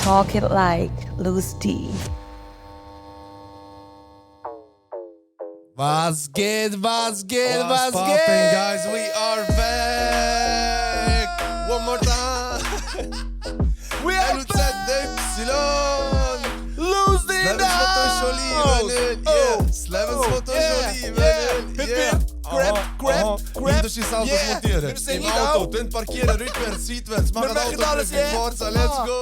Talk it like Loose D. Was geht, was geht, What's was poppin', geht? guys? We are back! One more time! We are LUZDY! Loose D in the house! Slevens Foto yeah, Jolie, yeah. Grab. Indisches Autos Yeah. montieren. Wir sind Im nicht Auto, out. dann parkieren, rückwärts, seitwärts, machen machen alles, Autoprüfung, yeah. Forza, let's go!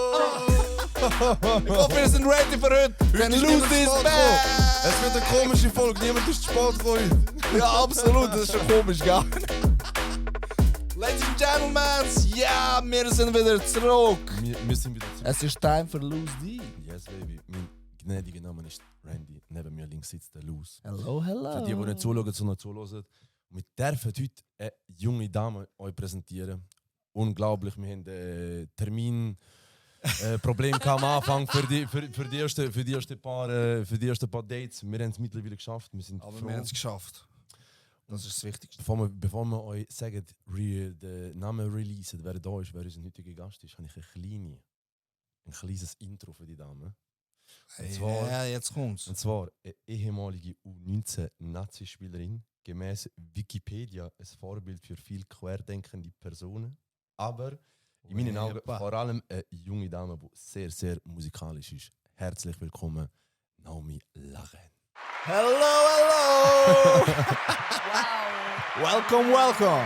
Ich hoffe, wir sind ready für heute. Denn ist Loose niemand D is zu spät back! Es wird eine komische Folge, niemand ist zu spät gekommen. Ja, absolut, das ist schon komisch, gell? Ladies and Gentlemen, ja, wir sind wieder zurück. Wir sind wieder zurück. Es ist time für Loose D. Yes, baby. Mein gnädiger Name ist Randy. Neben mir links sitzt der Luz. Hello, hello. Für die nicht zuschauen, sondern zuhören. Wir dürfen heute eine junge Dame euch präsentieren. Unglaublich, wir haben Terminproblem am Anfang für die ersten paar Dates. Wir haben es mittlerweile geschafft. Wir sind Aber froh. wir haben es geschafft. Das ist das Wichtigste. Bevor wir euch sagen, den Namen releasen, wer da ist, wer unser heutiger Gast ist, habe ich ein kleines Intro für die Dame. Und zwar, Ja, jetzt kommt's. und zwar eine ehemalige U19-Nazi-Spielerin, gemäß Wikipedia ein Vorbild für viel querdenkende Personen, aber in meinen Augen Epa. vor allem eine junge Dame, die sehr, sehr musikalisch ist. Herzlich willkommen, Naomi Lachen. Hello, hello. Wow. welcome.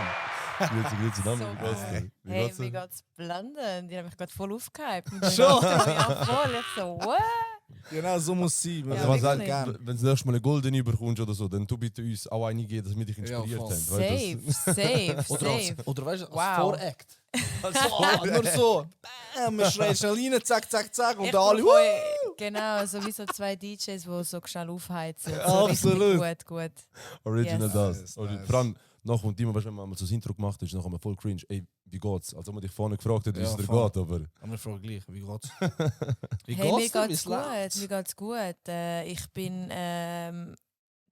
Grüezi, Naomi, So wie geht's dir? geil. Wie Hey, geht's mir dir? geht's blenden. Die haben mich gerade voll aufgehypt. Schon? Ja, voll. Ich so, what? Genau, so muss es sein. Ja, Also, was wirklich. sagt, wenn du das nächste Mal eine Goldene bekommst oder so, dann tu bitte uns auch eine geben, dass wir dich inspiriert Ja, voll. haben. weil Safe, safe. Oder weißt du, als Wow. Voract. Also, nur so. Man schreit schnell rein, zack, zack, zack. Und Ich alle. brauche euch- Genau, so wie so zwei DJs, die so schnell aufheizen. Ja, So richtig absolut. Gut. Original Yes. das. Nice, Oder nice. vor allem, nachher und immer, weißt du, wenn man mal so das Intro gemacht hat, ist nachher mal voll cringe. Ey, wie geht's? Als ob man dich vorne gefragt hat, wie Ja, es dir voll. geht, aber... Aber wir fragen gleich, wie geht's? Wie Hey, mir dir? Wie geht's gut. Mir geht's gut. Ich bin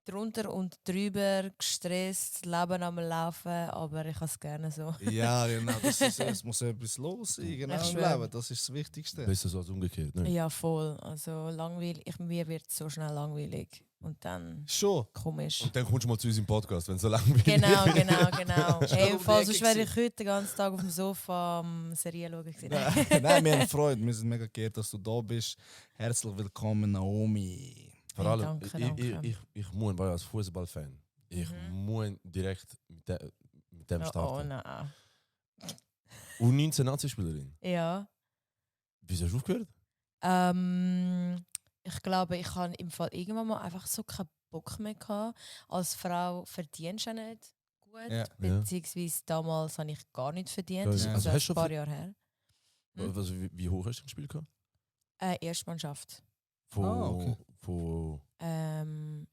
drunter und drüber gestresst, Leben am Laufen, aber ich habe es gerne so. Ja, genau. Es muss etwas los sein. Genau, Ich im schwöre. Leben. Das ist das Wichtigste. Besser so als umgekehrt, ne? Ja, voll. Also langweilig. Mir wird so schnell langweilig. Und dann Schon. komisch. Und dann kommst du mal zu uns im Podcast, wenn es so langweilig Genau. Schnell Hey, um die falls Ecke sonst wäre ich gewesen. heute den ganzen Tag auf dem Sofa am Serien schauen gewesen. Nein, wir haben Freude. Wir sind mega geehrt, dass du da bist. Herzlich willkommen, Naomi. Vor Hey, allem, danke. ich muss, weil als Fußballfan, ich muss direkt mit dem Oh starten. nein. U19-Nazi-Spielerin. Ja. Wieso hast du aufgehört? Ich glaube, ich habe im Fall irgendwann mal einfach so keinen Bock mehr gehabt. Als Frau verdienst du ja nicht gut. Ja. Beziehungsweise damals habe ich gar nicht verdient. Das ist Ja. also Also hast du ein paar schon Jahre her. Hm? Also, wie hoch hast du gespielt? Gehabt? Erstmannschaft. Von, okay. von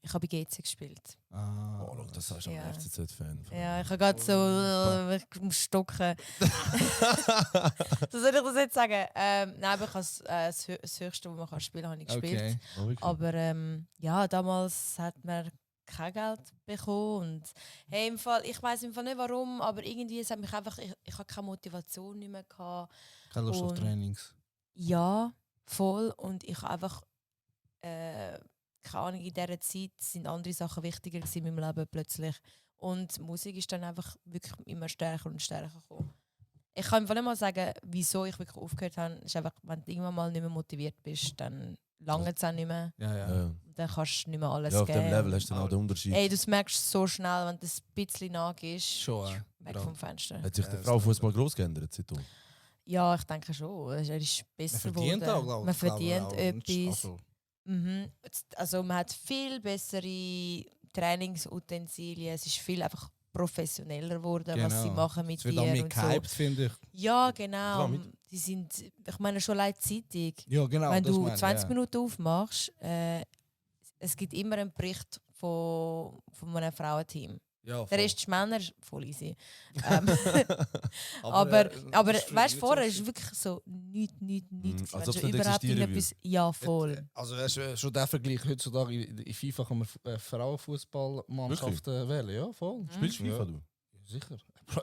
Ich habe bei GC gespielt. oh, look, das sagst du Ja. ein FCZ-Fan. Ja, ich habe gerade so ich muss stocken. So soll ich das jetzt sagen? Nein, aber ich habe das Höchste, was man spielen kann, habe ich gespielt. Okay. Aber ja, damals hat man kein Geld bekommen. Und, hey, im Fall, ich weiß im Fall nicht warum, aber irgendwie es hat mich einfach, ich habe keine Motivation nicht mehr gehabt. Keine Lust auf Und- Trainings. Ja, voll. Und ich habe einfach, keine Ahnung, in dieser Zeit sind andere Sachen wichtiger gewesen in meinem Leben plötzlich. Und Musik ist dann einfach wirklich immer stärker und stärker gekommen. Ich kann einfach nicht mal sagen, wieso ich wirklich aufgehört habe. Es ist einfach, wenn du irgendwann mal nicht mehr motiviert bist, dann lange es auch nicht mehr. Ja, ja. Ja. Dann kannst du nicht mehr alles Ja, auf geben. dem Level hast du dann auch den Unterschied. Ey, du merkst so schnell, wenn du ein bisschen nagehst, Schon, ja. weg Genau. vom Fenster. Hat sich Ja, der das Frauenfußball groß geändert seitdem? Ja, ich denke schon. Er ist Man besser verdient geworden. auch, glaube ich. Man verdient auch. etwas. Also, Mhm. Also man hat viel bessere Trainingsutensilien. Es ist viel einfach professioneller geworden, was sie machen mit es wird auch mehr dir und so. gehypt, finde ich. Ja, genau. Damit? Die sind, ich meine schon allein die Zeitung. Ja, genau. Wenn das du meine ich, 20 ja. Minuten aufmachst, es gibt immer einen Bericht von einem Frauenteam. Ja, Der voll. Rest ist Männer, ist voll easy. Aber das ist weißt nicht du, vorher so ist es wirklich so nichts. als Wenn ob schon es nicht überhaupt existieren irgendetwas. Ja, voll. Also schon der Vergleich heutzutage in FIFA kann man Frauenfußballmannschaften wählen, ja voll. Spielst du FIFA, Ja. du? Sicher. Bro,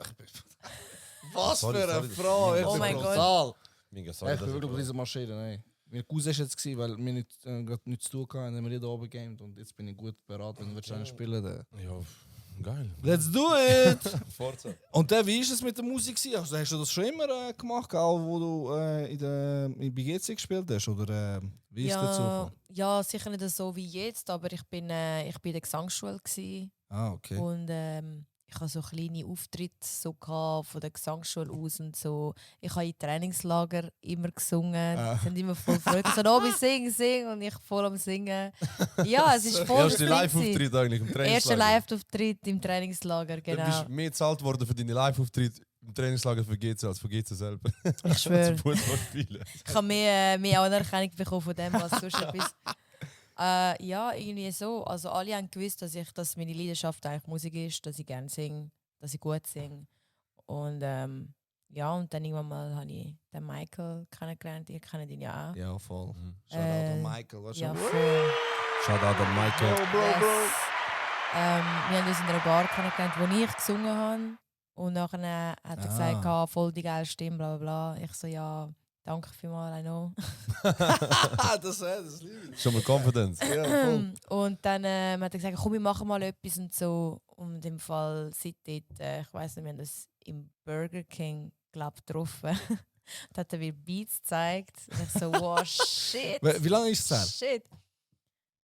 Was Sorry, für eine sorry, Frau, das- echt Oh mein brutal. Mega Ich sorry, bin wirklich auf dieser Maschine, nein. Mein Cousin war jetzt, weil wir nicht, gerade nichts zu tun hatten, haben wir hier oben gegamed und jetzt bin ich gut beraten, wenn wir einen spielen dann. Ja, geil. Let's do it! Forza. Und dann, wie war es mit der Musik? Also, hast du das schon immer gemacht, auch wo du in BGC gespielt hast? Oder wie ist es dazu gekommen? Ja, sicher nicht so wie jetzt, aber ich bin in der Gesangsschule gsi Ah, okay. und ich hatte so kleine Auftritte so von der Gesangsschule aus und so. Ich habe in Trainingslager immer gesungen. Ah. Sie sind immer voll Freude. So, Obi, sing und ich voll am Singen. Ja, es ist voll Erster das Ding gewesen. Live-Auftritt eigentlich im Trainingslager. Erster Live-Auftritt im Trainingslager, Du genau. bist mehr gezahlt worden für deine Live-Auftritt im Trainingslager für GC als für GC selber. Ich schwöre. Zum Fußball spielen. Ich habe mehr Anerkennung bekommen von dem, was sonst etwas. Ja, irgendwie so. Also alle haben gewusst, dass meine Leidenschaft eigentlich Musik ist, dass ich gerne singe, dass ich gut singe. Und ja, und dann irgendwann mal habe ich den Michael kennengelernt. Ihr kennt ihn ja auch. Ja, voll. Mhm. Shoutout an Michael, weißt du? Ja, voll. Shoutout an Michael. Yes. Wir haben uns in einer Bar kennengelernt, wo ich gesungen habe. Und nachher hat er gesagt, voll die geile Stimme, bla bla bla. Ich so, ja, danke vielmals, I know. das liebe ich. Schon mal Confidence. Ja, voll. Und dann hat er gesagt, komm, wir machen mal etwas und so. Und im Fall seit dort, ich weiss nicht, wir haben das im Burger King, glaube ich, getroffen. Da hat er mir Beats gezeigt. Und ich so, wow, shit. Wie lange ist es her? Shit.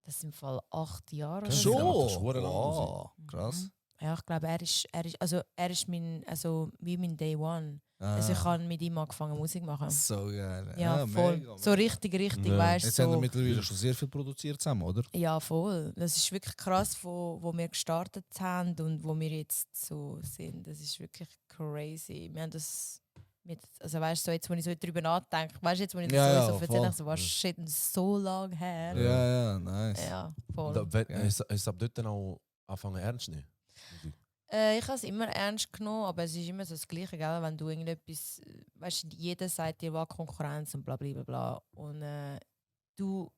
Das sind im Fall 8 Jahre. oder Schon? so. Der macht schon Schon? lange Wow, krass. Ja, ich glaube, er ist mein, also wie mein Day One. Also ich habe mit ihm angefangen Musik zu machen. So geil. Ja, voll. Mega, So richtig, Ja. weißt Jetzt du. haben wir So, mittlerweile schon sehr viel produziert zusammen, oder? ja, voll. Das ist wirklich krass, wo wir gestartet haben und wo wir jetzt so sind. Das ist wirklich crazy. Wir haben das also weißt du, so jetzt, wo ich so drüber nachdenke, weißt du, jetzt, wo ich das Ja, so ja, erzähle, voll. ich so, was shit, so lange her. Ja, nice. Ja, voll. Und ist ab dort dann auch anfangen ernst zu nehmen? Ich habe es immer ernst genommen, aber es ist immer so das Gleiche, gell? Wenn du irgendetwas, weißt du, jeder sagt dir, was Konkurrenz und bla bla bla bla. Und du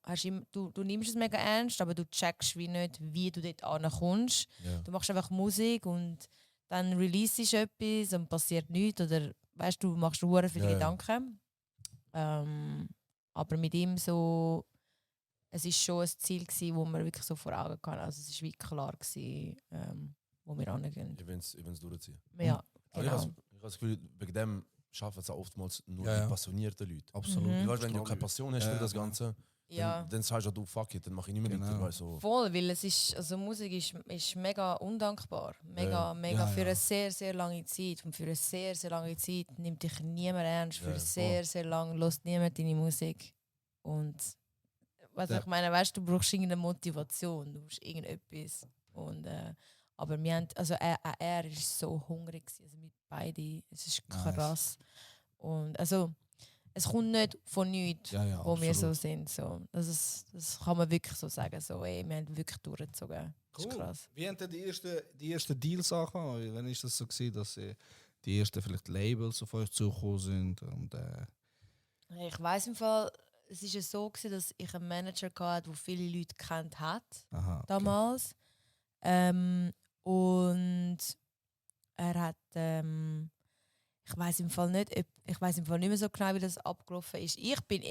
nimmst es mega ernst, aber du checkst wie nicht, wie du dort ankommst. Ja. Du machst einfach Musik und dann releasest du etwas und passiert nichts. Oder weißt du, machst du sehr viele Ja, ja. Gedanken. Aber mit ihm so, es ist schon ein Ziel gewesen, wo wir wirklich so vor Augen hatten. Also es ist wie klar gewesen, wo wir angehen. Ich will es durchziehen. Ja, Aber genau. ich habe das Gefühl, wegen dem schaffen es auch oftmals nur Ja, die ja. passionierten Leute. Absolut. Mhm. Weil wenn du keine Passion hast für Ja, das ja. Ganze, Ja. dann sagst du, fuck it, dann mache ich nicht mehr Genau. weiter. Weil so, Voll, weil es ist, also Musik ist mega undankbar. Mega, Ja. mega Ja, für ja. eine sehr, sehr lange Zeit. Und für eine sehr, sehr lange Zeit nimmt dich niemand ernst. Für Ja, sehr, sehr lang lässt niemand deine Musik. Und was Ja. ich meine, weißt du, brauchst irgendeine Motivation, du brauchst irgendetwas. Und, aber wir haben, also er ist so hungrig gewesen, also mit beiden, es ist Nice. krass. Und also, es kommt nicht von nichts, Ja, ja, wo wir so absolut. sind. So. Das kann man wirklich so sagen. So, ey, wir haben wirklich durchgezogen. Das ist Cool. krass. Wie haben denn die ersten Deals angefangen? Wann ist das so gewesen, dass die ersten vielleicht Labels auf euch zugekommen sind? Und, Ich weiss im Fall, es war ja so gewesen, dass ich einen Manager hatte, der viele Leute kennt hat aha, okay. damals. Und er hat, ich weiß im Fall nicht mehr so genau, wie das abgelaufen ist. Ich bin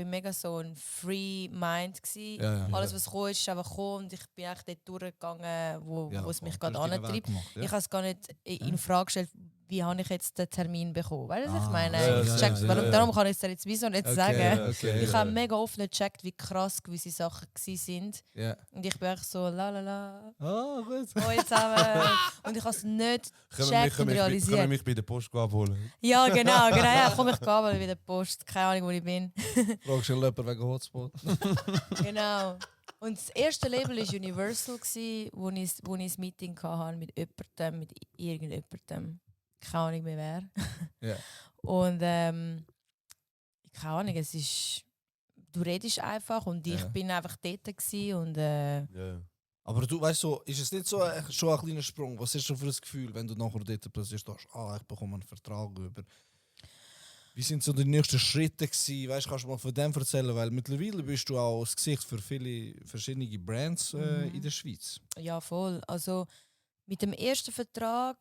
mega so ein Free Mind gsi. Ja, ja. Alles was kam, ist einfach gekommen und ich bin echt dort durchgegangen, wo Ja, es mich voll. gerade Du hast deinen Weg antreibt. gemacht, ja. Ich habe es gar nicht in Frage gestellt, wie habe ich jetzt den Termin bekommen. Weißt du, was ich Ah, meine? ja, Ich ja, check's, ja, warum, ja. darum kann ich es dir jetzt wieso nicht sagen. Okay, Ich ja. habe mega oft nicht gecheckt, wie krass gewisse Sachen sind. Ja. Und ich bin echt so, la la la, Ah, gut. hoi zusammen. Und ich habe es nicht gecheckt und Können wir realisiert. mich bei der Post abholen? Ja, genau. Ja, komm ich gehen, wieder Post. Keine Ahnung, wo ich bin. Fragst du jemanden wegen Hotspot? Genau. Und das erste Label war Universal, wo ich ein Meeting hatte mit jemandem, mit irgendjemandem. Keine Ahnung mehr wer. Ja. Und keine Ahnung, es ist... Du redest einfach und ich Ja. bin einfach dort gewesen und Ja. Aber du weißt so, ist es nicht so schon ein kleiner Sprung? Was hast du für ein Gefühl, wenn du nachher dort plötzlich stehst, ich bekomme einen Vertrag über? Wie sind so die nächsten Schritte gewesen? Weißt, kannst du mal von dem erzählen? Weil mittlerweile bist du auch das Gesicht für viele verschiedene Brands in der Schweiz. ja, voll. Also mit dem ersten Vertrag,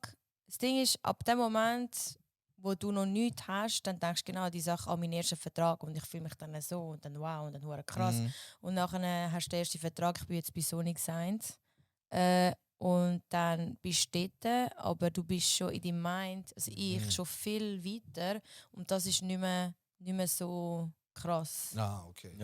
das Ding ist, ab dem Moment, wo du noch nichts hast, dann denkst du genau an die Sache, an meinen ersten Vertrag und ich fühle mich dann so und dann wow und dann hure krass. Und nachher hast du den ersten Vertrag, ich bin jetzt bei Sonic Science. Und dann bist du dort, aber du bist schon in deinem Mind, also ich schon viel weiter und das ist nicht mehr so krass. Okay.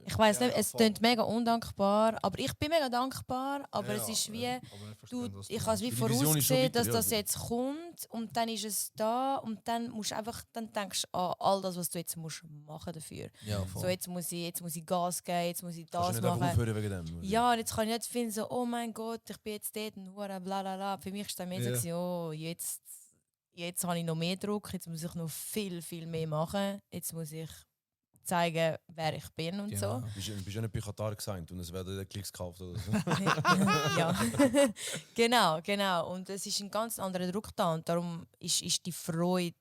Ich weiss Ja, nicht, es voll. klingt mega undankbar, aber ich bin mega dankbar, aber Ja, es ist wie, aber ich verstehe, was du ich habe es wie Die Vision ist schon vorausgesehen, weiter, dass ja. das jetzt kommt und dann ist es da und dann musst du einfach, dann denkst du an all das, was du jetzt musst machen dafür. Ja, voll. So, jetzt muss ich Gas geben, jetzt muss ich Kannst das du nicht einfach machen. aufhören wegen dem? oder? Ja, und jetzt kann ich nicht finden, so, oh mein Gott, ich bin jetzt dort und hure bla bla bla. Für mich war es dann mehr so, gewesen, oh, jetzt habe ich noch mehr Druck, jetzt muss ich noch viel, viel mehr machen. Jetzt muss ich zeigen, wer ich bin und Genau. so. Bist du nicht bei Katar gesigned und es werden Klicks gekauft oder so? Ja, genau. Und es ist ein ganz anderer Druck da und darum ist die Freude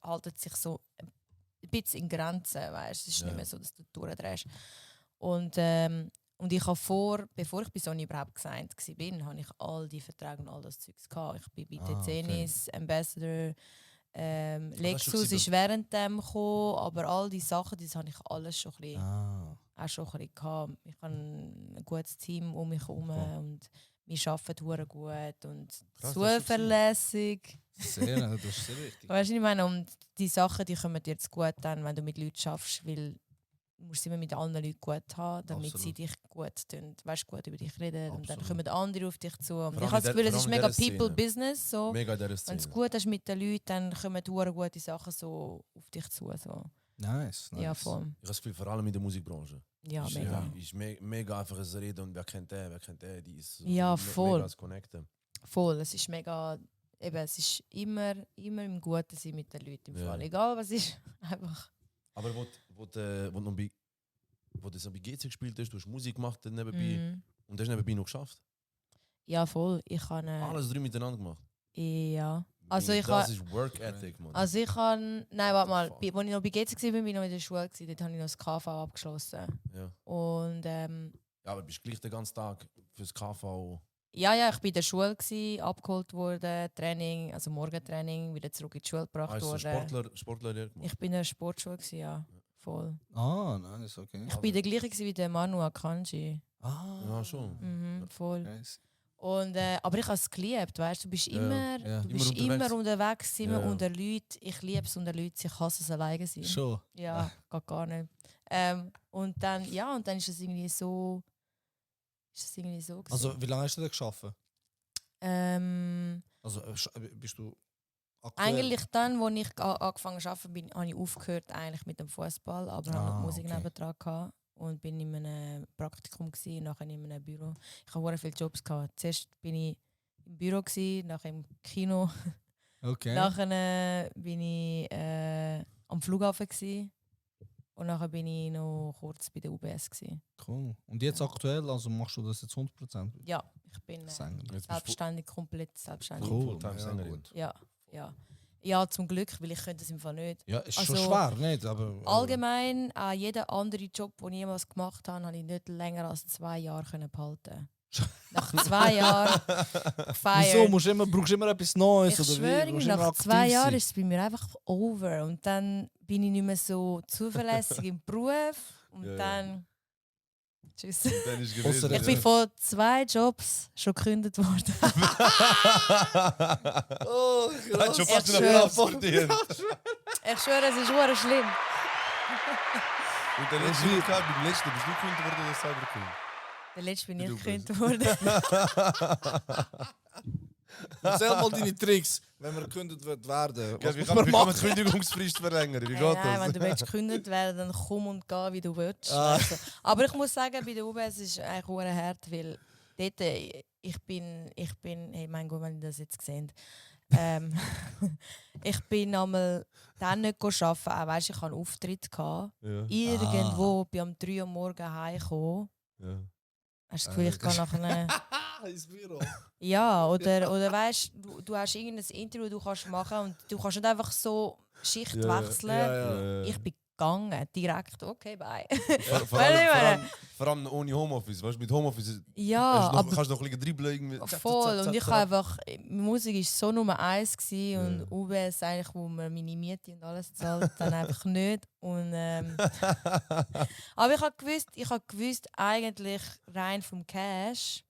haltet sich so ein bisschen in Grenzen, weißt? Es ist Ja. nicht mehr so, dass du durchdrehst. Und ich habe bevor ich bei Sony überhaupt gesigned war, habe ich all die Verträge und all das Zeugs gehabt. Ich bin bei Tezenis, Ambassador, Lexus ist während dem gekommen, aber all die Sachen, das habe ich alles schon ein bisschen, auch schon ein bisschen gehabt. Ich habe ein gutes Team um mich herum und wir arbeiten hure gut und Krass, zuverlässig. Sehr, das ist sehr wichtig. Weißt du, ich meine, und die Sachen, die kommen dir jetzt gut an, wenn du mit Leuten schaffst, weil du musst immer mit anderen Leuten gut haben, damit sie Absolut. dich gut tun, weißt, gut über dich reden und dann Absolut. kommen andere auf dich zu. Und Vor ich allem habe das in Gefühl, der- es ist vor allem in mega dieser Szene. People-Business. So. Mega in dieser Wenn Szene. du es gut hast mit den Leuten, dann kommen hure gute Sachen so auf dich zu. So. Nice. Ja, voll. Ich habe das Gefühl, vor allem in der Musikbranche. Ja, ist, mega. Ist mega einfach ein Reden und wer kennt der, die ist so Ja, voll. mega das Connecten. Voll. Es ist mega. Eben, es ist immer im Guten sein mit den Leuten im Ja. Fall. Egal was ist. Einfach. Aber wo du so bei GC gespielt hast, du hast Musik gemacht nebenbei Mhm. und hast nebenbei noch geschafft. Ja, voll. Ich kann. Alles 3 miteinander gemacht. Ja. Also ich das habe. ist Work Ethic, man. Also ich kann. Nein, warte mal. Fuck. Als ich noch bei GC war, bin ich noch in der Schule. Dort habe ich noch das KV abgeschlossen. Ja. Und Ja, aber bist gleich den ganzen Tag fürs KV. ja, ich war in der Schule, abgeholt worden, Training, also Morgentraining, wieder zurück in die Schule gebracht Also worden. Sportler gemacht. Ich bin in der Sportschule, ja. Voll. Nice, okay. Ich bin der gleiche wie der Manu Akanji. Ja, schon. Mhm, voll. Nice. Und, aber ich habe es geliebt, weißt du, bist Ja, immer, ja. du bist Immer immer unterwegs, immer Ja. unter Leuten. Ich liebe es unter Leuten, ich hasse es alleine sein. Schon. Ja, geht gar nicht. Und dann ist es irgendwie so. Gewesen. Also, wie lange hast du da geschafft? Ähm, Also, bist du aktuell? Eigentlich dann, als ich angefangen zu arbeiten habe ich aufgehört eigentlich mit dem Fußball, aber habe noch die Musik okay. nebendran gehabt und bin in einem Praktikum gsi, nachher in einem Büro. Ich habe sehr viele Jobs gehabt. Zuerst bin ich im Büro gsi, nachher im Kino, Okay. nachher bin ich am Flughafen gsi und nachher bin ich noch kurz bei der UBS gsi. Cool. Und jetzt aktuell, also machst du das jetzt 100%? Ja, ich bin Sänger. Jetzt bist selbstständig, komplett selbstständig. Cool. Cool. Fulltime-Sängerin. gut. Ja, zum Glück, weil ich könnte es im Fall nicht. Ja, ist Also, schon schwer, nicht? Aber, Allgemein, an jeden anderen Job, den ich jemals gemacht habe, habe ich nicht länger als 2 Jahre behalten. Nach 2 Jahren Wieso? gefeiert. Brauchst du immer etwas Neues? Ich schwöre, Musst du immer nach aktiv 2 Jahren sein? ist es bei mir einfach over. Und dann bin ich nicht mehr so zuverlässig im Beruf. Und Ja. dann... Tschüss. Dann ist Ausser Ich bin von 2 Jobs schon gekündigt worden. Oh, Hat schon Ich fast einen schwöre. Applaus verdient. Ich schwöre, es ist verdammt schlimm. Und der letzte beim letzten bist du gekündigt worden oder selber gekündigt? Der letzte bin ich Du gekündigt worden. Erzähl mal deine Tricks, wenn wir gekündigt werden. Was Wie muss kann man man die machen? Kündigungsfrist verlängern? Wie geht Nein, wenn das? du willst gekündigt werden, dann komm und geh, wie du willst. Ah. Also, aber ich muss sagen, bei der UBS ist es eigentlich sehr hart, weil dort, ich bin, hey, mein Gott, wenn ihr das jetzt seht, ich bin einmal dann nicht arbeiten, auch weißt, ich hatte einen Auftritt. Ja. Irgendwo bin am 3 Uhr morgens heimgekommen. Ja. Hast du das Gefühl, ich kann nachher... Ins Büro. Ja, oder weißt du hast irgendein Interview, du kannst machen und du kannst nicht einfach so Schicht Ja, wechseln. ja. Ich bin gegangen, direkt, okay, bye. Vor Weißt du, ich meine? vor allem ohne Homeoffice. Weißt du, mit Homeoffice Ja, aber kannst du noch ein bisschen dribbeln. Irgendwie. voll. Und ich habe einfach, Musik war so Nummer 1 Ja. und UBS eigentlich, wo man meine Miete und alles zahlt, dann einfach nicht. Und, aber ich habe gewusst, eigentlich rein vom Cash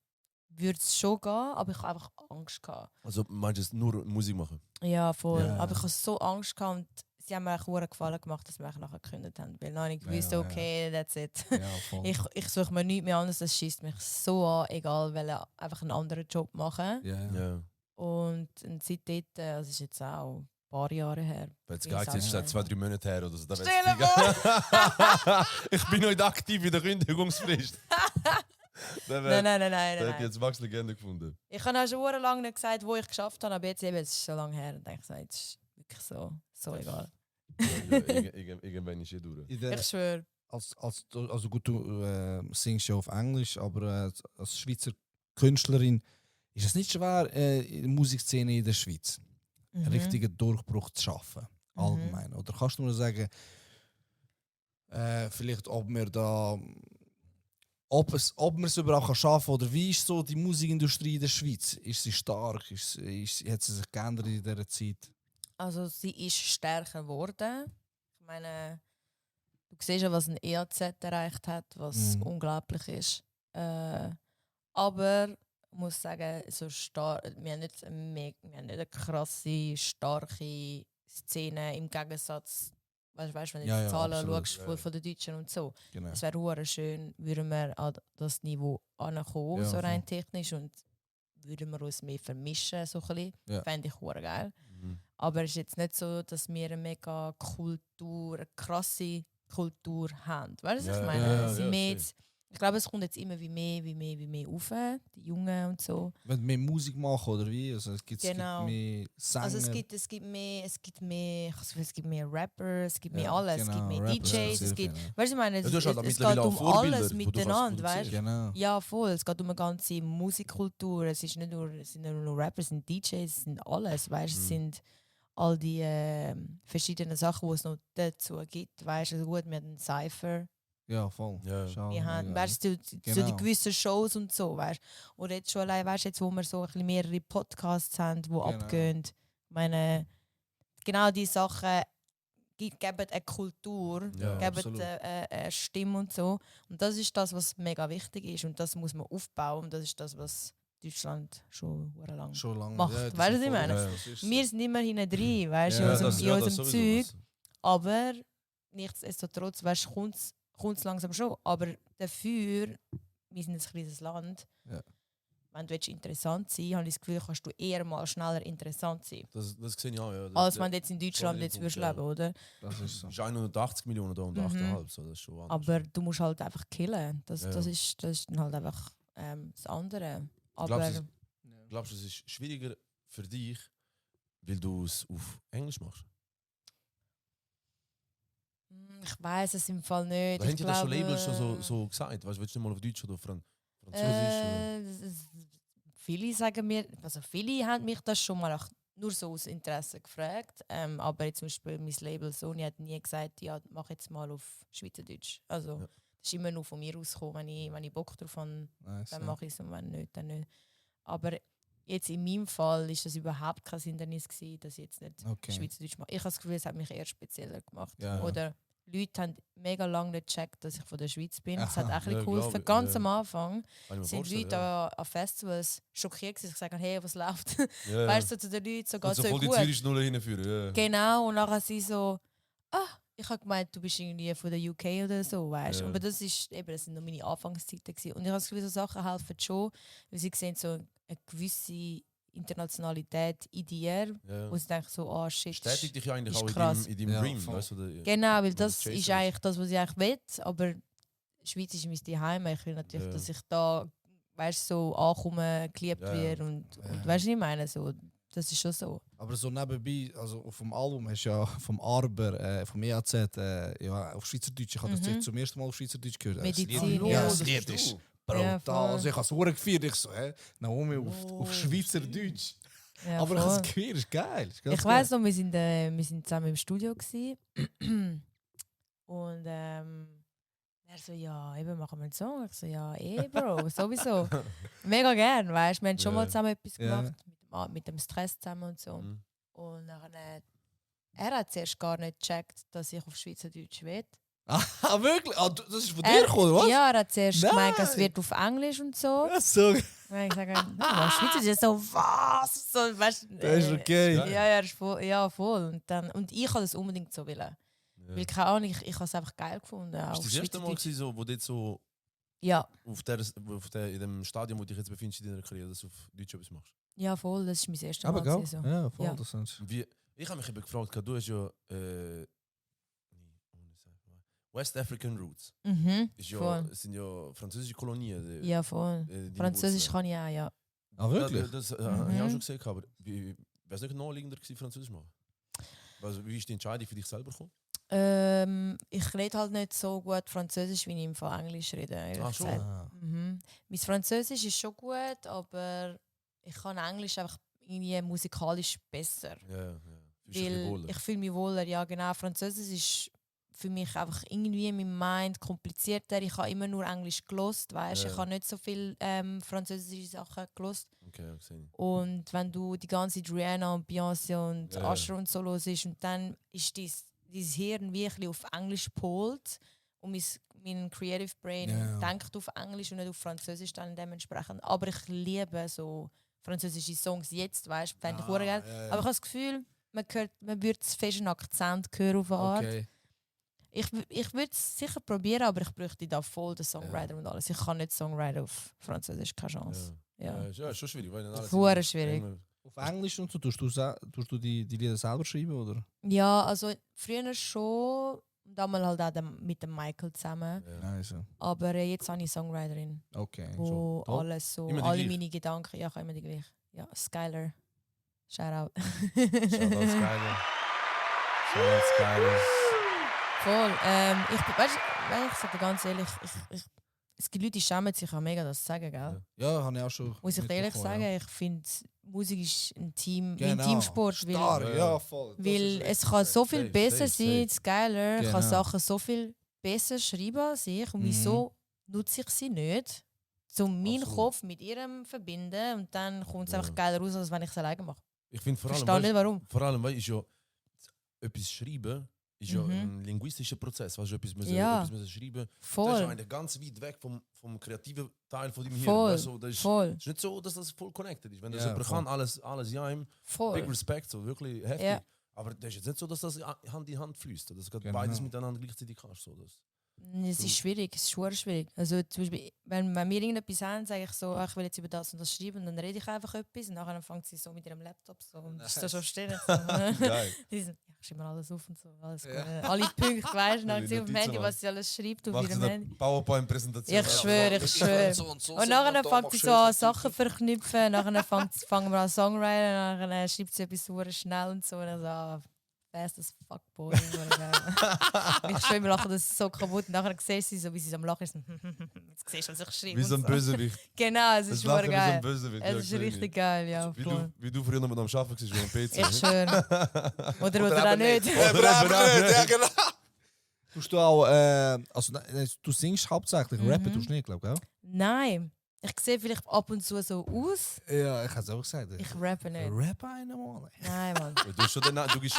würde es schon gehen, aber ich habe einfach Angst gehabt. Also meinst du jetzt nur Musik machen? Ja, voll. Ja. Aber ich habe so Angst gehabt und sie haben mir auch einen Gefallen gemacht, dass wir auch nachher gekündigt haben. Weil dann habe ich gewusst, Ja. okay, that's it. Ja, voll. Ich suche mir nichts mehr anderes, das schießt mich so an, egal, weil ich einfach einen anderen Job machen. Ja, ja. Ja. Und seitdem, das ist jetzt auch ein paar Jahre her. Weil das Ich Geiz sag ist seit mal. 2-3 Monaten her oder so. Da Stell weiss dir ich Ich bin noch nicht aktiv in der Kündigungsfrist. Nein. Da hätte ich jetzt Max Legende gefunden. Ich habe auch schon lange nicht gesagt, wo ich geschafft habe, aber jetzt eben, es ist so lange her. Und ich so, jetzt ist wirklich so egal. Irgendwann ist durch. In der, Ich schwöre. also gut, du singst ja auf Englisch, aber als Schweizer Künstlerin ist es nicht schwer, in der Musikszene in der Schweiz einen richtigen Durchbruch zu schaffen. Allgemein. Oder kannst du nur sagen, vielleicht ob wir da. Ob man es überhaupt schaffen kann, oder wie ist so die Musikindustrie in der Schweiz? Ist sie stark? Hat sie sich geändert in dieser Zeit? Also sie ist stärker geworden. Ich meine, du siehst ja, was ein EAZ erreicht hat, was unglaublich ist. Aber ich muss sagen, so wir haben nicht eine krasse, starke Szene im Gegensatz. Weißt du, wenn du die Zahlen absolut. schaust von den Deutschen und so. Genau. Es wäre schön, würden wir an das Niveau ankommen, Ja, so rein voll. technisch, und würden wir uns mehr vermischen, so ein bisschen. Ja. Fände ich geil. Aber es ist jetzt nicht so, dass wir eine mega eine krasse Kultur haben. Weißt du, was ich meine? Ich glaube, es kommt jetzt immer wie mehr rauf, die Jungen und so. Wenn mehr Musik machen oder wie? Also es gibt Genau. mehr Sänger. Also es gibt mehr Rapper, es gibt mehr alles, es gibt genau, mehr Rapper, DJs, sehr es gibt, viel, weißt du, ich meine, Ja, du hast halt es mittlerweile geht auch um Vorbilder, alles wo du was miteinander, weißt du? Genau. Ja, voll. Es geht um eine ganze Musikkultur. Es ist nicht nur, es sind nicht nur Rapper, es sind DJs, es sind alles, weißt du? Es sind all die verschiedenen Sachen, die es noch dazu gibt, weißt du? Also gut, wir haben einen Cypher. Ja, voll. Ja. Schau, Wir haben, mega. weißt du, so Genau. die gewissen Shows und so, weißt du. Oder jetzt schon allein, weißt du, jetzt, wo wir so ein bisschen mehrere Podcasts haben, die abgehen. Ich meine, genau diese Sachen geben eine Kultur, Ja, geben absolut. eine Stimme und so. Und das ist das, was mega wichtig ist. Und das muss man aufbauen. Und das ist das, was Deutschland schon lang Schon lange. macht. Ja, das Weißt du, was ist ich voll- meine? ja, das ist so. Wir sind immer hinten drin, weißt du, Ja, in unserem Zeug. sowieso. Aber nichtsdestotrotz, weißt du, kommt es langsam schon. Aber dafür, wir sind ein kleines Land. Ja. Wenn du interessant sein willst, habe ich das Gefühl, kannst du eher mal schneller interessant sein. Das sehe ich auch, ja. Als wenn du jetzt in Deutschland voll jetzt Punkt, würdest ja. leben, oder? Das ist so. Es ist 180 Millionen da und 8,5, so, das ist schon anders. Aber du musst halt einfach killen. Das Ja. ist dann halt einfach das andere. Aber Glaubst du, es ist schwieriger für dich, weil du es auf Englisch machst? ich weiß es im Fall nicht. Oder haben Ich die das schon glaube, Labels schon so gesagt? Weißt du, willst du nicht mal auf Deutsch oder Französisch? Viele sagen mir, also viele haben mich das schon mal auch nur so aus Interesse gefragt. Aber jetzt zum Beispiel mein Label Sony hat nie gesagt, ja, mach jetzt mal auf Schweizerdeutsch. Also Ja. das ist immer nur von mir ausgekommen. Wenn ich Bock drauf habe, Nice, dann ja. mache ich es, und wenn nicht, dann nicht. Aber jetzt in meinem Fall ist das überhaupt kein Hindernis gewesen, dass ich jetzt nicht Okay. Schweizerdeutsch mache. Ich habe das Gefühl, es hat mich eher spezieller gemacht. Ja. Oder Leute haben mega lange nicht gecheckt, dass ich von der Schweiz bin. Das hat Aha. auch ein bisschen Ja, geholfen. glaub ich, Ganz ja. am Anfang Kann ich mir sind vorstellen, Leute ja. an Festivals schockiert gewesen. Ich gesagt, hey, was läuft? Ja. Weißt du, zu den Leuten, so geht Und so voll die gut. Zürich Null hinführen. Ja. Genau, und nachher sie so, ich habe gemeint, du bist irgendwie von der UK oder so, weißt du. Ja. Aber das sind noch meine Anfangszeiten gewesen. Und ich habe das Gefühl, so Sachen helfen schon, weil sie sehen so eine gewisse Internationalität in dir, Ja. wo sie denken so, shit. Bestätigt dich ja eigentlich ist auch krass. in deinem Ja, Dream. voll. Weißt du, oder? Genau, weil Oder das Chaser ist eigentlich das, was ich eigentlich will. Aber die Schweiz ist mein Zuhause. Ich will natürlich, Ja. dass ich da, weißt, so ankomme, geliebt Ja. werde. Und Ja. weißt du, was ich meine? So, das ist schon so. Aber so nebenbei, also vom Album hast du ja vom Arber, vom EAZ, ja, auf Schweizerdeutsch. Ich habe das zum ersten Mal auf Schweizerdeutsch gehört. Medizin, ja, ja. das Lied ist Ja, brutal. voll. Also ich habe es verdammt gefeiert. Ich so, Naomi auf Schweizerdeutsch. Ja, Aber ich habe voll. es gefeiert, ist geil. Ist ganz Ich weiss noch, wir sind zusammen im Studio gsi. Und er so, ja, eben machen wir einen Song. Ich so, ja, Bro, sowieso. Mega gern, weißt du, wir haben schon mal zusammen etwas gemacht, mit dem Stress zusammen und so. Und nachher, er hat zuerst gar nicht gecheckt, dass ich auf Schweizerdeutsch will. Ah, wirklich? Ah, das ist von dir gekommen, oder was? Ja, er hat zuerst gemeint, es wird auf Englisch und so. Ja, so. Und ich sage, Schweizerdeutsch ist so, was? So, weißt, Das ist okay. Ja, ja, voll. Und ich wollte das unbedingt so wollen. Ja. Weil keine Ahnung, ich habe es einfach geil gefunden. Ist das erste Mal gewesen, so, wo du jetzt so ja. in dem Stadium, wo du dich jetzt befindest in deiner Karriere, dass du auf Deutsch etwas machst? Ja, voll, das ist mein erstes Aber Mal. geil. So. Ja, voll. Ja. Das sind Ich habe mich eben gefragt, du hast ja West African Roots. Ist ja, Voll. es sind ja französische Kolonien. Ja, voll. Französisch kann ich auch, ja. Ah, wirklich? Ja, das habe ich auch schon gesehen, aber wäre es nicht naheliegender gewesen, Französisch machen? Also, wie ist die Entscheidung für dich selber gekommen? Ich rede halt nicht so gut Französisch, wie ich im Fall Englisch rede. Ah, schon? Mein Französisch ist schon gut, aber ich kann Englisch einfach irgendwie musikalisch besser. Ja. Weil ich fühle mich wohler. Ja, genau. Französisch ist für mich einfach irgendwie in meinem Mind komplizierter. Ich habe immer nur Englisch gelost, weißt? Ja. Ich habe nicht so viel französische Sachen gelost. Okay, gesehen. Und wenn du die ganze Rihanna und Beyoncé und Ja. Usher und so hörst, und dann ist dein Hirn wirklich auf Englisch gepolt und mein Creative Brain denkt auf Englisch und nicht auf Französisch dann dementsprechend. Aber ich liebe so französische Songs jetzt, weißt du, fände ich geil. Aber ich habe das Gefühl, man würde es fest einen Akzent hören auf eine Art. Okay. Ich würde es sicher probieren, aber ich bräuchte da voll den Songwriter und alles. Ich kann nicht Songwriter auf Französisch, keine Chance. Ja. Ist schon schwierig. Weil alles Hure schwierig. Auf Englisch und so, tust du die Lieder selber schreiben, oder? Ja, also früher schon. Damals halt auch mit dem Michael zusammen. Ja. Nice. Aber jetzt habe ich eine Songwriterin, Okay. wo Top. alles so, Immer die alle gleich? meine Gedanken, ja, ich habe immer die gleich. Ja, Skylar. Shoutout. Shoutout Skyler. Voll. Ich sage dir ganz ehrlich, es gibt Leute, die schämen sich auch mega, das zu sagen, gell? Ja, habe ich auch schon. Muss ich dir ehrlich mitbekommen, sagen, ich finde, Musik ist ein Genau. Teamsport. Stark, ja, voll. Das Weil ist es richtig kann so. so viel Safe, besser safe, sein, Skylar Genau. kann Sachen so viel besser schreiben als ich. Und wieso nutze ich sie nicht? Um meinen Absolut. Kopf mit ihrem verbinden und dann kommt es einfach geiler raus, als wenn ich es alleine mache. Ich finde vor Verstehe nicht warum. Vor allem, weil ist ja etwas schreiben ist ja ein linguistischer Prozess. Weißt du, etwas müssen schreiben. Das ist Voll. ja eigentlich ganz weit weg vom kreativen Teil von deinem Hirn. Voll. Weißt du, das ist, Voll. es ist nicht so, dass das voll connected ist. Wenn das Ja, jemand voll. kann, alles ja im Voll. Big Respect, so wirklich heftig. Ja. Aber das ist jetzt nicht so, dass das Hand in Hand fließt. Dass du Genau. beides miteinander gleichzeitig kannst. So, das. Es ist schwierig, es ist schwierig. Also zum Beispiel, wenn wir irgendetwas haben, sage ich so, ich will jetzt über das und das schreiben, und dann rede ich einfach etwas und nachher fängt sie so mit ihrem Laptop so und ist da schon stehen. So, Geil. die so, ja, ich schreibe mir alles auf und so, alles gut. Alle Punkte, weißt du, dann sie auf dem Handy, was sie alles schreibt auf Machst ihrem du Handy. eine PowerPoint-Präsentation? Ich schwöre, ich schwöre. Und nachher fängt sie so an Sachen verknüpfen, nachher fangen wir an Songwriter, nachher schreibt sie etwas super schnell und so. Und dann so, fast as fuck boy. Ich schwöre, wir lachen das so kaputt. Und nachher siehst du sie so, wie sie am Lachen ist. Jetzt siehst du, was ich schreibe. Wie so ein und Bösewicht. Genau, es ist Das Lachen super wie so ein geil. Bösewicht. Es ist richtig geil, ja. Voll. Wie du früher noch mit am Arbeiten warst, am PC. Ich schwöre. Oder auch nicht. Ja, genau. Tust du auch, also du singst hauptsächlich, rappen tust du nicht, glaube ich, Nein. Ich sehe vielleicht ab und zu so aus. Ja, ich habe es auch gesagt. Ich rappe nicht. Rap einmal. Nein, Mann. Du gibst schon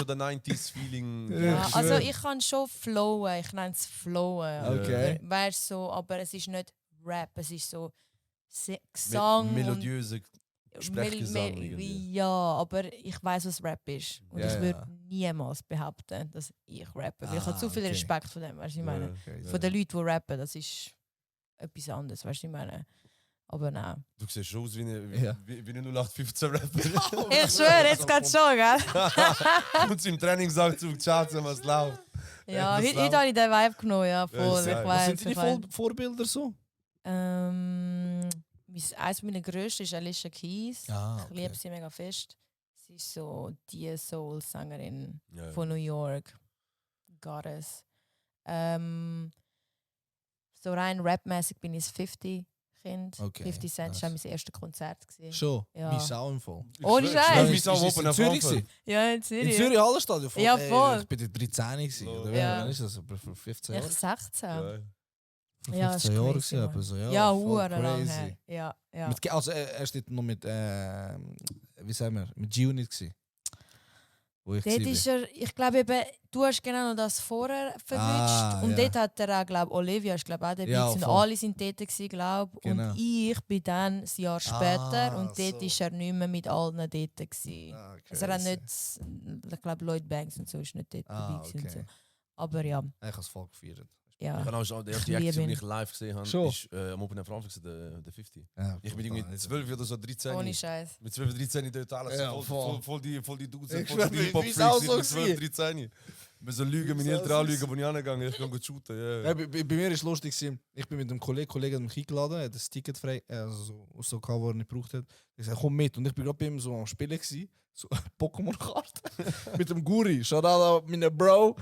den 90s-Feeling. Ja, Ja, ich also schwöre. ich kann schon flowen, ich nenne es flowen. Okay. Weißt du, so, aber es ist nicht Rap, es ist so Gesang. Melodiöse Sprechgesang. irgendwie. Ja, aber ich weiß, was Rap ist. Und Ja, ich ja. würde niemals behaupten, dass ich rappe. Weil ich habe zu viel okay. Respekt von dem, weißt du, ich meine. Okay, Von den Leuten, die rappen, das ist etwas anderes, weißt du, ich meine. Aber nein. Du siehst schon aus wie ein Ja. 0815-Rapper. Ich schwöre, jetzt geht's schon, gell? Und im Trainingsanzug schauen, was läuft. Ja, Das heute habe ich den Vibe genommen, ja, voll. Ja, Ich sehr. Was weiß. sind deine Vorbilder so? Eines meiner grössten ist Alicia Keys. Ah, Ich liebe sie mega fest. Sie ist so die Soul-Sängerin Ja. von New York. Goddess. So rein rapmäßig bin ich 50. Kind. Okay, 50 Cent nice. war mein erstes Konzert. Gewesen. Schon? Ja. Mein Sau im Fall. Ohne Ja, Scheiß. wie Sau Ist es oben in nach Zürich Frankfurt. Ja, in In Zürich. Zürich Hallenstadion? Ja, voll. Ich bin dort 13 gewesen. Oder Ja. wann ist das? Aber vor 15 Ich Jahren? 16. Geil. Vor Ja, 15 ist Jahren crazy, gewesen, Mann. aber so, Ja, voll hure lang crazy. her. Ja, ja. Also er steht noch mit, wie sagen wir, mit G-Unit gewesen. Wo ich Dort war. ist er, ich glaube eben, du hast genau noch das vorher verwünscht. Und ja. dort hat er auch, glaube Olivia ist glaube auch dabei Ja, gewesen. voll. Alle sind dort gewesen, glaube Genau. Und ich bin dann ein Jahr später und dort so. ist er nicht mehr mit allen dort gewesen. Also er hat crazy. nicht, ich glaube Lloyd Banks und so ist nicht dort dabei gewesen und so. Okay. Aber ja, Ich habe es voll gefeiert. ja. Ich habe auch schon, der erste Ich liebe Act, den ihn. ich live gesehen habe, Schon? ist am Open Air Frankfurt, der 50. Ja, Ich bin irgendwie 12 oder so, 13. Ohne Scheiß. Mit 12, 13 dort alles. Ja, Voll die Dudes, Ich voll die schwör, Hip-Hop-Freaks. wie es auch Ich so bin 12, 13. Wir so lügen, meine Wie es Eltern auch anlügen, so wo ich angegangen ich kann gut shooten. Ja, Ja. bei mir war es lustig. Ich bin mit einem Kollegen hat mich eingeladen, er hat das Ticket frei, also so gehabt, was er nicht gebraucht hat. Ich sagte, komm mit. Und ich bin gerade bei ihm so am Spielen gewesen, so Pokémon-Karte. Mit dem Guri. Shout out an meinen Bro.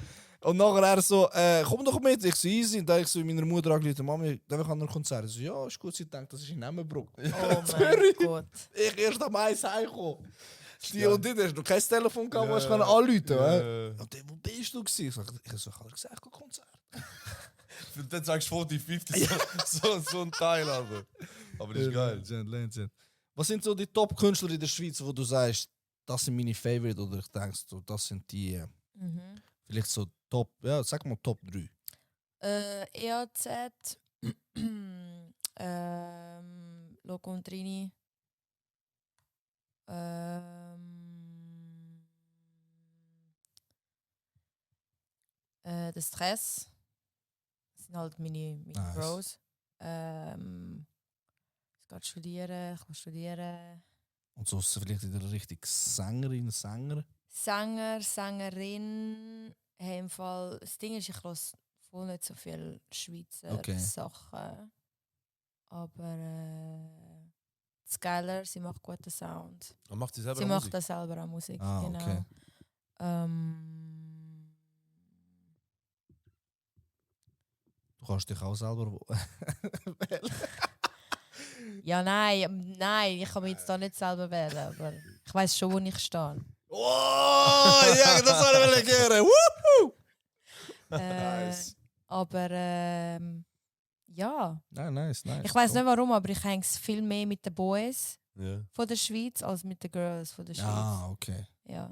Und nachher er so, komm doch mit. Ich so, easy. Und dann ich so meiner Mutter angerufen, Mami, darf ich an ein Konzert? Ich so, ja, ist gut. Sie denkt, das ist in Nemmenbruck. Oh mein Gott. Ich erst am Eis heimgekommen. Die und dit, hast du kein Telefon gehabt, wo ich anrufen kann. Und der, wo bist du gewesen? Ich so, ich habe gesagt, Konzert. Und dann sagst du 40, 50, so ein Teil, Alter. Aber das ist geil. Legend. Was sind so die Top-Künstler in der Schweiz, wo du sagst, das sind meine Favorite oder ich denke, so, das sind die, Mhm. vielleicht so Top, ja, sag mal Top 3. EAZ, Loco und Trini, der Stress, das sind halt meine Nice. Bros. Ich gehe studieren, ich muss studieren. Und so vielleicht in der Richtung Sängerin, Sänger. Sänger, Sängerin, hey, im Fall, das Ding ist, ich höre voll nicht so viel Schweizer Okay. Sachen. Aber Skyler, sie macht guten Sound. Und macht sie selber Sie Musik? macht das selber auch Musik, Ah, genau. okay. Du kannst dich auch selber wählen. Ja, nein, ich kann mich jetzt da nicht selber wählen, aber ich weiß schon, wo ich stehe. Oh, ja, das soll ich hören. Woohoo! Nice. Aber ja, Nice. ich weiß nicht warum, aber ich hänge viel mehr mit den Boys Ja. von der Schweiz als mit den Girls von der Schweiz. Ah, okay. Ja,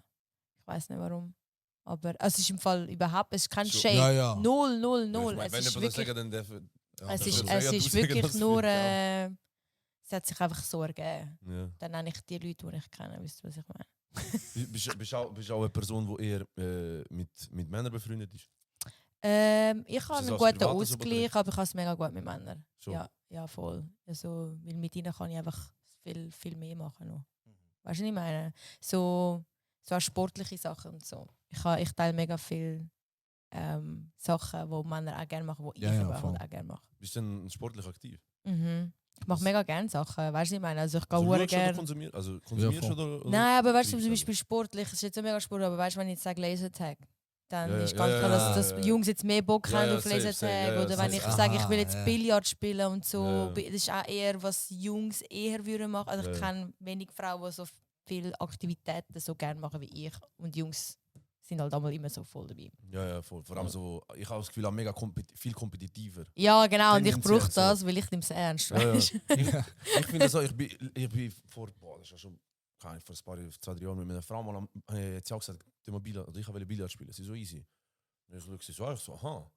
ich weiß nicht warum. Aber also es ist im Fall überhaupt, es ist kein So, Shade. ja. Null. Ich meine, Es wenn ist jemand das wirklich, sagen, dann darf es darf ist, er es sagen, ist du sagen, wirklich dass nur, es wird, es hat sich einfach so ergeben. ja. Dann nenne ich die Leute, die ich kenne, wisst ihr, was ich meine? Bist du auch eine Person, die eher mit Männern befreundet ist? Ich habe das einen als guten Privates Ausgleich, aber ich habe es mega gut mit Männern. Schon. Ja, voll. Also, weil mit ihnen kann ich einfach viel mehr machen. Noch. Weißt du, was ich meine? So auch sportliche Sachen und so. Ich teile mega viel Sachen, die Männer auch gerne machen, die Ja, ich ja, aber voll. halt auch gerne mache. Bist du denn sportlich aktiv? Mhm. Ich mache mega gerne Sachen, weißt du, was ich meine? Also ich gehe Also, hure schaust du oder gerne. konsumierst? Also konsumierst voll. du oder? Nein, aber weißt du, treibst zum Beispiel sportlich, es ist jetzt so mega Sport, aber weißt du, wenn ich jetzt sage Lasertag, dann Ja, ist ja, ganz ja, klar, dass ja, ja. Jungs jetzt mehr Bock Ja, haben ja, auf safe, Lasertag. safe, ja, ja, Oder wenn safe. ich sage, ich will Aha, jetzt ja. Billard spielen und so, Ja. das ist auch eher, was Jungs eher würden machen. Also ich Ja. kenne wenig Frauen, die so viele Aktivitäten so gerne machen wie ich. Und Jungs sind halt einmal immer so voll dabei. Ja, vor allem so, ich habe das Gefühl, auch mega viel kompetitiver. Ja, genau, und ich Tendenziell brauche so. das, weil ich nehme es ernst. Ja, ja. Weißt? Ich finde so, ich bin vor, das ist ja schon, keine Ahnung, vor ein paar 2-3 Jahren mit meiner Frau mal hat sie auch gesagt, oder ich will Billard spielen, sie so easy. Und ich schaue so, aha.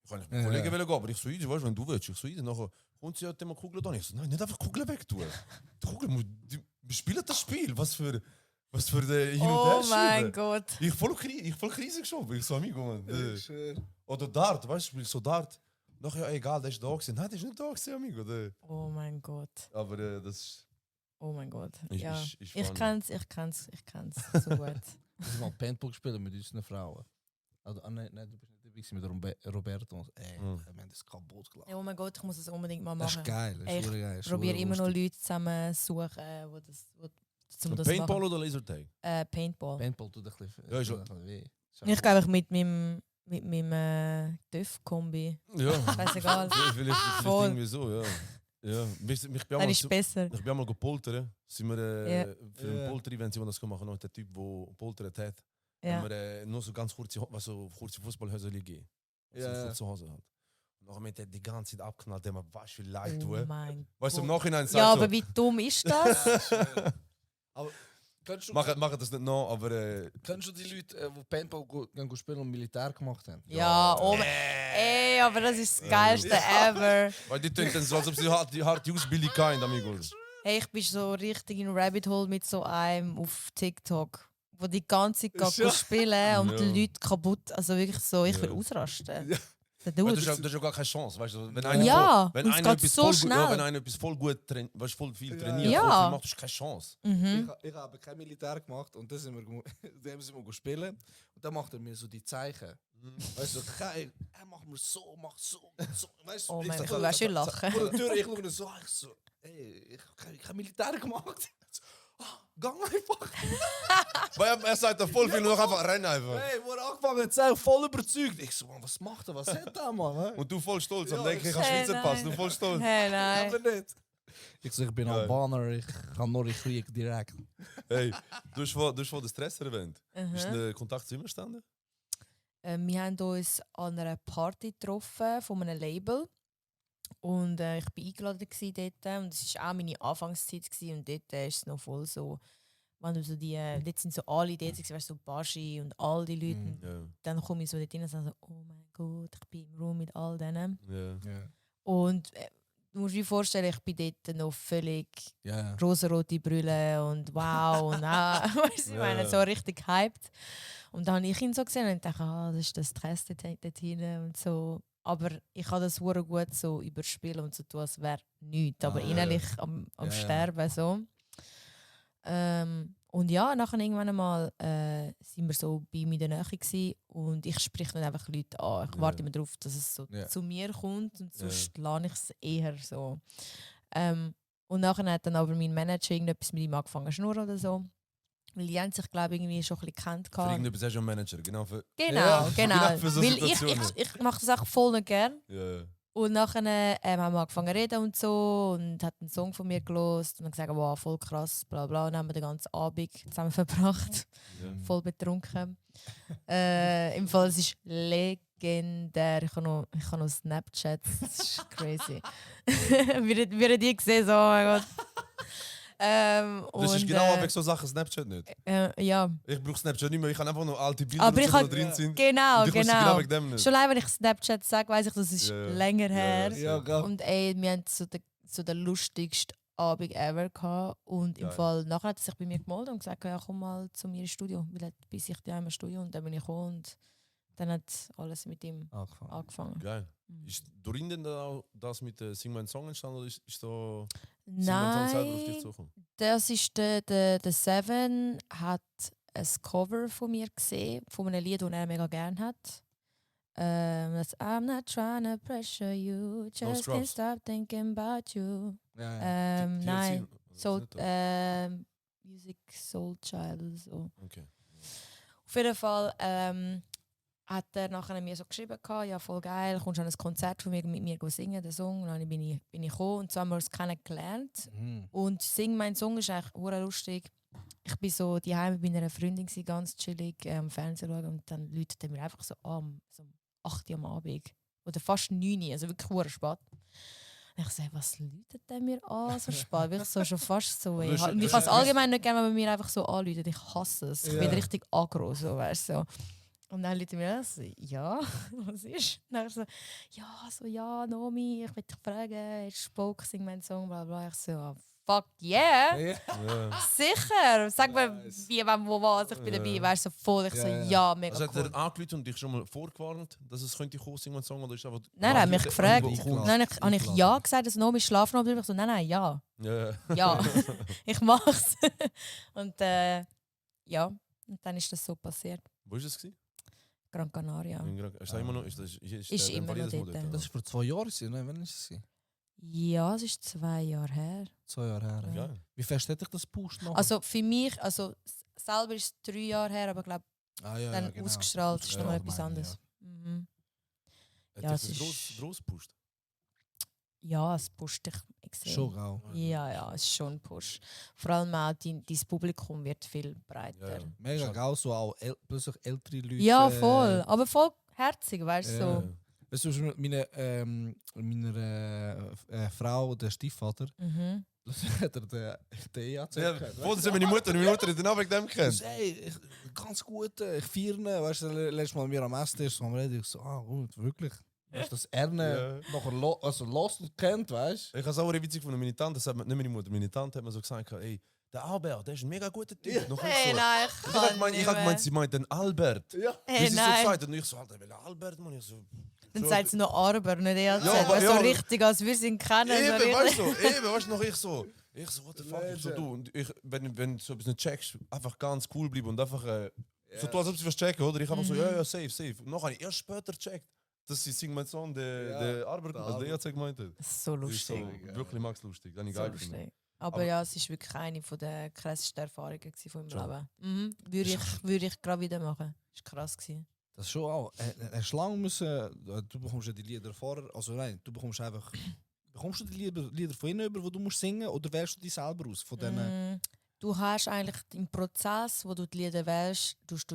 Ich kann nicht mit Ja, Kollegen ja. gehen, aber ich so easy, weißt du, wenn du willst, ich so easy. Nachher kommt sie hat immer Kugeln da. Ich so, nein, nicht einfach Kugeln weg tun. Die Kugeln, wir spielen das Spiel, was für der Hin- und Oh Herschieben. mein Gott. Ich voll Krise geschoben. Ich so, amigo, man. Oder Dart, weißt du, spielst so Dart. Nachher, ja, egal, der ist da gewesen. Nein, der ist nicht da gewesen, amigo. Oh mein Gott. Aber das ist... Oh mein Gott. Ich- Ja. ich Ich funny. kann's so gut. Ich habe mal Paintball gespielt mit unseren Frauen. Also, nein, du bist nicht dabei gewesen mit Roberto. Ey, Mhm. wir haben das kaputt gelassen. Ja, oh mein Gott, ich muss es unbedingt mal Das ist machen. geil, das Ey, ist verdammt geil. Ich probiere immer noch Leute zusammen zu suchen, zum das Paintball machen. oder Lasertag? Paintball. Paintball tut ein bisschen, Ja, ist tut auch- ein bisschen weh. Ich glaube, ich mit meinem TÜV-Kombi. Ja. Scheißegal. Vielleicht Voll. irgendwie so, ja. Ja, ich bin Dann ist es besser. Ich bin einmal gepoltert. Sind wir für Ja. ein Polter-Event, sind wir das gemacht haben, der Typ, der poltert hat. Ja. Haben wir nur so ganz kurze Fußballhöser gegeben. Ja. So zu Hause hat. Und nachher hat er die ganze Zeit abgeknallt, der mir was für leid Oh tun. mein Weißt du, im Gott. Nachhinein sagst Ja, du, aber wie dumm ist das? Aber kennst du, mach das nicht noch, aber kennst du die Leute, die Paintball gehen spielen und Militär gemacht haben? Ja, oh mein... Ey, aber das ist das Geilste ever. weil die tun dann so, als ob sie die harte Ausbildung haben, amigos. Hey, ich bin so richtig in Rabbit Hole mit so einem auf TikTok, wo die ganze Zeit Ja. spielen und Ja. die Leute kaputt. Also wirklich so, ich will Ja. ausrasten. Ja. Der Weil Dude. du hast ja gar keine Chance, weißt du? Wenn Ja, wenn und es einer geht etwas so voll schnell. Gut, ja, wenn einer etwas voll gut weißt, voll viel trainiert, Ja. voll viel macht, hast du keine Chance. Mhm. Ich habe kein Militär gemacht und dann sind wir spielen und dann macht er mir so die Zeichen. Weißt du, er macht mir so, macht so. Weißt du, Oh ich mein sag, Gott, du wirst schon lachen. Vor der Tür, ich schaue ihn so, ich so, ey, ich habe kein Militär gemacht. Gang einfach. Weil er sagt da voll viel, nur noch einfach rennen einfach. Hey, wo er angefangen hat, sei voll überzeugt. Ich so, Mann, was macht er, was hat er, Mann? Und du voll stolz, Ja, am denken, ich habe Hey, Schweizer Pass, du nein. voll stolz. Hey, nein. Aber nicht. Ich so, ich bin Geil. Albaner, ich kann nur in Krieg direkt. Hey, du hast vorhin den Stress erwähnt. Ist Mhm. der Kontakt zu ihm entstanden? Wir haben uns an einer Party getroffen von einem Label. Und ich war eingeladen dort. Und es war auch meine Anfangszeit. Und dort ist es noch voll so. Wenn du so dort sind so alle dort, weißt, so Baschi und all die Leute. Und Ja. dann komme ich so dort rein und sage so, oh mein Gott, ich bin im Raum mit all denen. Ja. Ja. Und du musst dir vorstellen, ich bin dort noch völlig Ja. rosarote Brille und wow und weißt du, ich meine, Ja. so richtig hyped. Und dann habe ich ihn so gesehen und dachte, das ist das Stress dort hinten und so. Aber ich habe das sehr gut so überspielen und so tun, als wäre nichts. Aber Ah, innerlich am Ja. Sterben so. Und ja, nachher irgendwann einmal sind wir so bei mir in der Nähe gewesen, und ich spreche nicht einfach Leute an. Ich Ja. warte immer darauf, dass es so Ja. zu mir kommt und Ja. sonst lerne ich es eher so. Und nachher hat dann aber mein Manager irgendetwas mit ihm angefangen zu schnurren oder so. Weil die haben sich, glaube ich, irgendwie schon ein bisschen gekannt. Für irgendetwas hast du einen Manager, genau für... Genau, Ja, genau. genau für so Weil Situationen. ich mache das auch voll nicht gern. Ja. Und nachher haben wir angefangen zu reden und so und hat einen Song von mir gelost und dann gesagt, wow, voll krass, bla bla. Und dann haben wir den ganzen Abend zusammen verbracht, Ja. voll betrunken. Im Fall, es ist legendär. Ich habe noch Snapchat, das ist crazy. Wir die gesehen, so, oh mein Gott. Das ist und, genau wegen so Sachen Snapchat nicht. ja, Ich brauche Snapchat nicht mehr, ich habe einfach nur alte Bilder, aber die ich so habe drin sind. genau, Und ich wusste genau. wegen dem nicht. Schon allein, wenn ich Snapchat sage, weiss ich, das ist Ja, ja. länger her. Ja, Ja, Und ey, wir hatten so den lustigsten Abend ever gehabt. Und im Geil. Fall, nachher hat er sich bei mir gemeldet und gesagt, ja, komm mal zu mir ins Studio. Weil er bei sich daheim im Studio und dann bin ich gekommen und dann hat alles mit ihm angefangen. Geil. Mhm. Ist durch ihn denn da auch das mit Sing mein Song entstanden oder ist so Sing mein Song selber auf dich Nein, zugekommen? das ist der Seven hat ein Cover von mir gesehen, von einem Lied, das er mega gerne hat. Das I'm not trying to pressure you, just can't Scrubs. stop thinking about you. Ja. TLC? Nein, Das Soul, ist nicht das. Music Soul Child oder so. Okay. Auf jeden Fall hat er nachher mir so geschrieben, ja voll geil, kommst du an ein Konzert von mir mit mir singen, den Song. Und dann bin ich gekommen und so haben wir uns kennengelernt. Mhm. Und «Sing mein Song» ist eigentlich hure lustig. Ich bin so daheim bei einer Freundin, ganz chillig am Fernsehen schauen und dann läutet er mir einfach so an, so um 8 Uhr am Abend. Oder fast 9 Uhr, also wirklich hure spät. Und ich sage, was läutet der mir an, so spät? Wirklich so schon fast so. Das ist- Ich das kann es ist- allgemein nicht gerne, wenn man mir einfach so anläutet. Ich hasse es. Ich Ja. bin richtig aggro, so, weißt du. So. Und dann läutet mir das, ja, was ist? Und dann so, ja, Nomi, ich will dich fragen, ist Spoke, sing mein Song, bla bla. Ich so, fuck yeah! Ja. Ja. Sicher! Sag mir, Nice. wie, wann, wo, was, ich bin Ja. dabei, weißt du, so voll. Ich so, Ja, ja. ja, mega Also hat cool. er angerufen und dich schon mal vorgewarnt, dass es könnte kommen, Sing mein Song oder ist einfach... Nein, er hat mich gefragt. Eingeladen. Dann habe ich ja gesagt, dass Nomi schlafen noch bleibt. Ich so, nein, ja. Ja. Ja, ich mach's. Und ja, und dann ist das so passiert. Wo ist es gewesen? Gran Canaria. Ist das immer noch... Ist Ist der immer noch valides dort. Modell? Das war vor 2 Jahren, ne? Wann ist es? Ja, es ist 2 Jahre her. 2 Jahre her. Ja. Geil. Wie fest hätte ich das gepusht noch? Also für mich, also selber ist es 3 Jahre her, aber ich glaube, ja, dann genau. ausgestrahlt ist Ja, nochmal das etwas meine ich, anderes. Mhm. Hat Ja, dich es das ist- gross gepusht? Ja, es pusht dich gesehen. Schon geil. Ja, es ist schon ein Push. Vor allem auch dein Publikum wird viel breiter. Ja. Mega geil, so auch plötzlich ältere Leute. Ja, voll. Aber voll herzig, weißt du? Ja. So. Weißt du, meiner Frau, der Stiefvater, Mhm. hat er den EAZ Ja, gehört, voll, das ist meine Mutter hat den Namen wegen dem Ich kennt. so, hey, ganz gut, ich feiere ihn. Weißt du, letztes Mal mir am Esstisch haben wir ich so, gut, wirklich. Weißt du, dass er ihn nachher lost und kennt, weißt Ich habe es auch witzig von meine Tante, das hat mir, nicht meine Mutter, meine Tante hat mir so gesagt, ey, der Albert, der ist ein mega guter Typ. Noch ich Hey, so, nein, ich habe gemeint, sie meint den Albert. Ja. Wie Hey, sie so nein. gesagt hat, und ich so, Alter, welcher Albert, Mann? Ich so, Dann sagt sie noch Arber, nicht EAZ. Ja, Weißt du, ja. so richtig, als wir ihn kennen. so Eben, richtig. weißt du, noch ich so, what the fuck, ich so, du, und ich, wenn du so etwas nicht checkst, einfach ganz cool bleiben und einfach, so tu, als ob sie was checken, oder? Ich habe so, ja, safe. Und noch habe ich erst später gecheckt, dass sie mein Sohn, der Arbeit, also der EAZ gemeint hat. Das ist so Das ist so, lustig. wirklich Max lustig, das habe ich So geil gefunden. lustig. Aber ja, es war wirklich eine der krassesten Erfahrungen gewesen von meinem Schon. Leben. Mhm. Würde ich gerade wieder machen. Das war krass. Gewesen. Das ist schon auch. Hast du lange müssen, du bekommst ja die Lieder vorher, also nein, du bekommst einfach, bekommst du die Lieder von ihnen über, die du musst singen, oder wählst du die selber aus? Von denen? Du hast eigentlich im Prozess, wo du die Lieder wählst, tust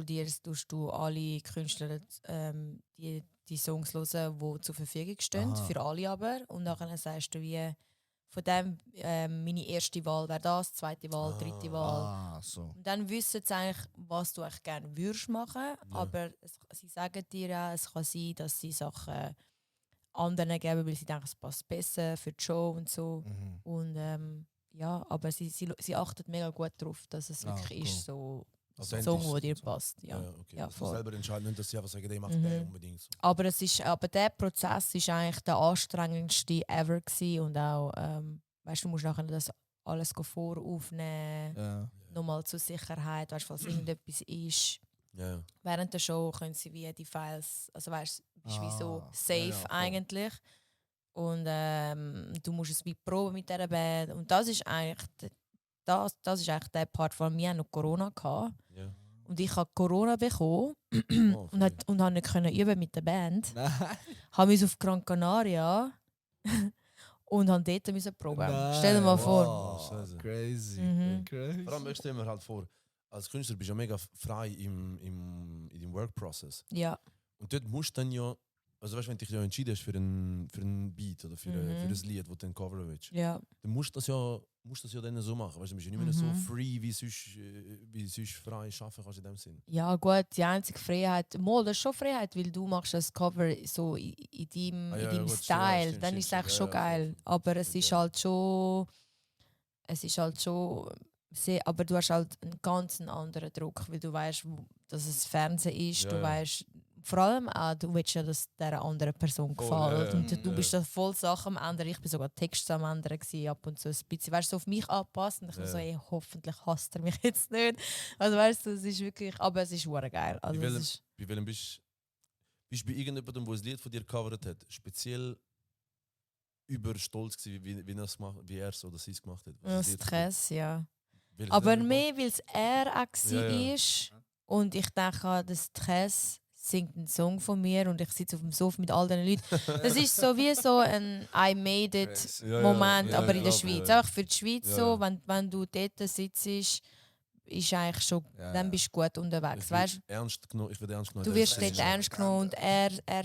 du alle Künstler die Songs hören, die zur Verfügung stehen, Aha. für alle aber. Und nachher sagst du wie, von dem meine erste Wahl wäre das, zweite Wahl, dritte Wahl. So. Und dann wissen sie eigentlich, was du eigentlich gerne würdest machen, aber sie sagen dir auch, es kann sein, dass sie Sachen anderen geben, weil sie denken, es passt besser für die Show und so. Mhm. Und ja, aber sie achtet mega gut darauf, dass es wirklich cool. ist so ein Authentisch Song, der dir so. passt. Ja. Okay. Ja, Dass du voll. selber entscheiden, nicht, dass sie einfach sagen, ich mach Mhm. den unbedingt. So. Aber der Prozess ist eigentlich der anstrengendste ever gewesen und auch, weißt du, musst nachher das alles voraufnehmen, Ja. nochmal zur Sicherheit, weißt, falls irgendetwas ist. Ja. Während der Show können sie wie die Files, also weißt du, bist wie so Ah, safe ja, voll. eigentlich. Und du musst es wie proben mit dieser Band. Und das ist eigentlich das ist eigentlich der Part, von mir noch Corona gehabt. Ja. Und ich habe Corona bekommen Oh, und habe nicht können üben mit der Band. Nein. Habe mich auf Gran Canaria und habe dort müssen proben. Stell dir mal vor. Wow, Scheiße. crazy. Mhm. Crazy. Vor allem, ich stelle mir halt vor, als Künstler bist du ja mega frei in deinem Work-Process. Ja. Und dort musst du dann ja, also weißt du, wenn du dich ja entschieden hast für einen Beat oder für ein Lied, das du dann coveren willst, Ja. dann musst du das ja dann so machen. Weißt du, du bist ja nicht mehr so free, wie sonst frei arbeiten kannst in dem Sinn. Ja gut, die einzige Freiheit, das ist schon Freiheit, weil du machst das Cover so in deinem, Ah, ja, in deinem gut, Style, stimmt, dann ist es eigentlich schon ja, geil. voll. Aber es ist Ja. halt schon, sehr, aber du hast halt einen ganz anderen Druck, weil du weißt, dass es Fernsehen ist, Ja, du ja. weißt, vor allem auch, du willst ja, dass dieser anderen Person Voll, gefällt. ja, Und ja. du bist da voll Sachen am ändern. Ich bin sogar Texte am ändern gewesen, ab und zu ein bisschen. Weißt du, so auf mich anpassen. Und ich Ja. so, ey, hoffentlich hasst er mich jetzt nicht. Also weißt du, es ist wirklich, aber es ist hure geil. Also, Bei es welchem- ist, Bei welchem bist du bei irgendjemandem, der ein Lied von dir gecovert hat, speziell überstolz gewesen, wie er es oder sie es gemacht hat? Was das Lied von dir- Stress, ja. Welches Aber Lied mehr, weil es er auch Ja, ja. ist. Und ich denke, der Stress singt einen Song von mir und ich sitze auf dem Sofa mit all diesen Leuten. Das ist so wie so ein I made it Crazy. Ja, ja, Moment, ja, aber in der glaub, Schweiz. ja. Einfach für die Schweiz Ja, so, ja. wenn du dort sitzt, ist eigentlich schon, Ja, dann ja. bist du gut unterwegs. Weißt? Ich werde ernst genommen. Du wirst Das dort ist- ernst genommen und er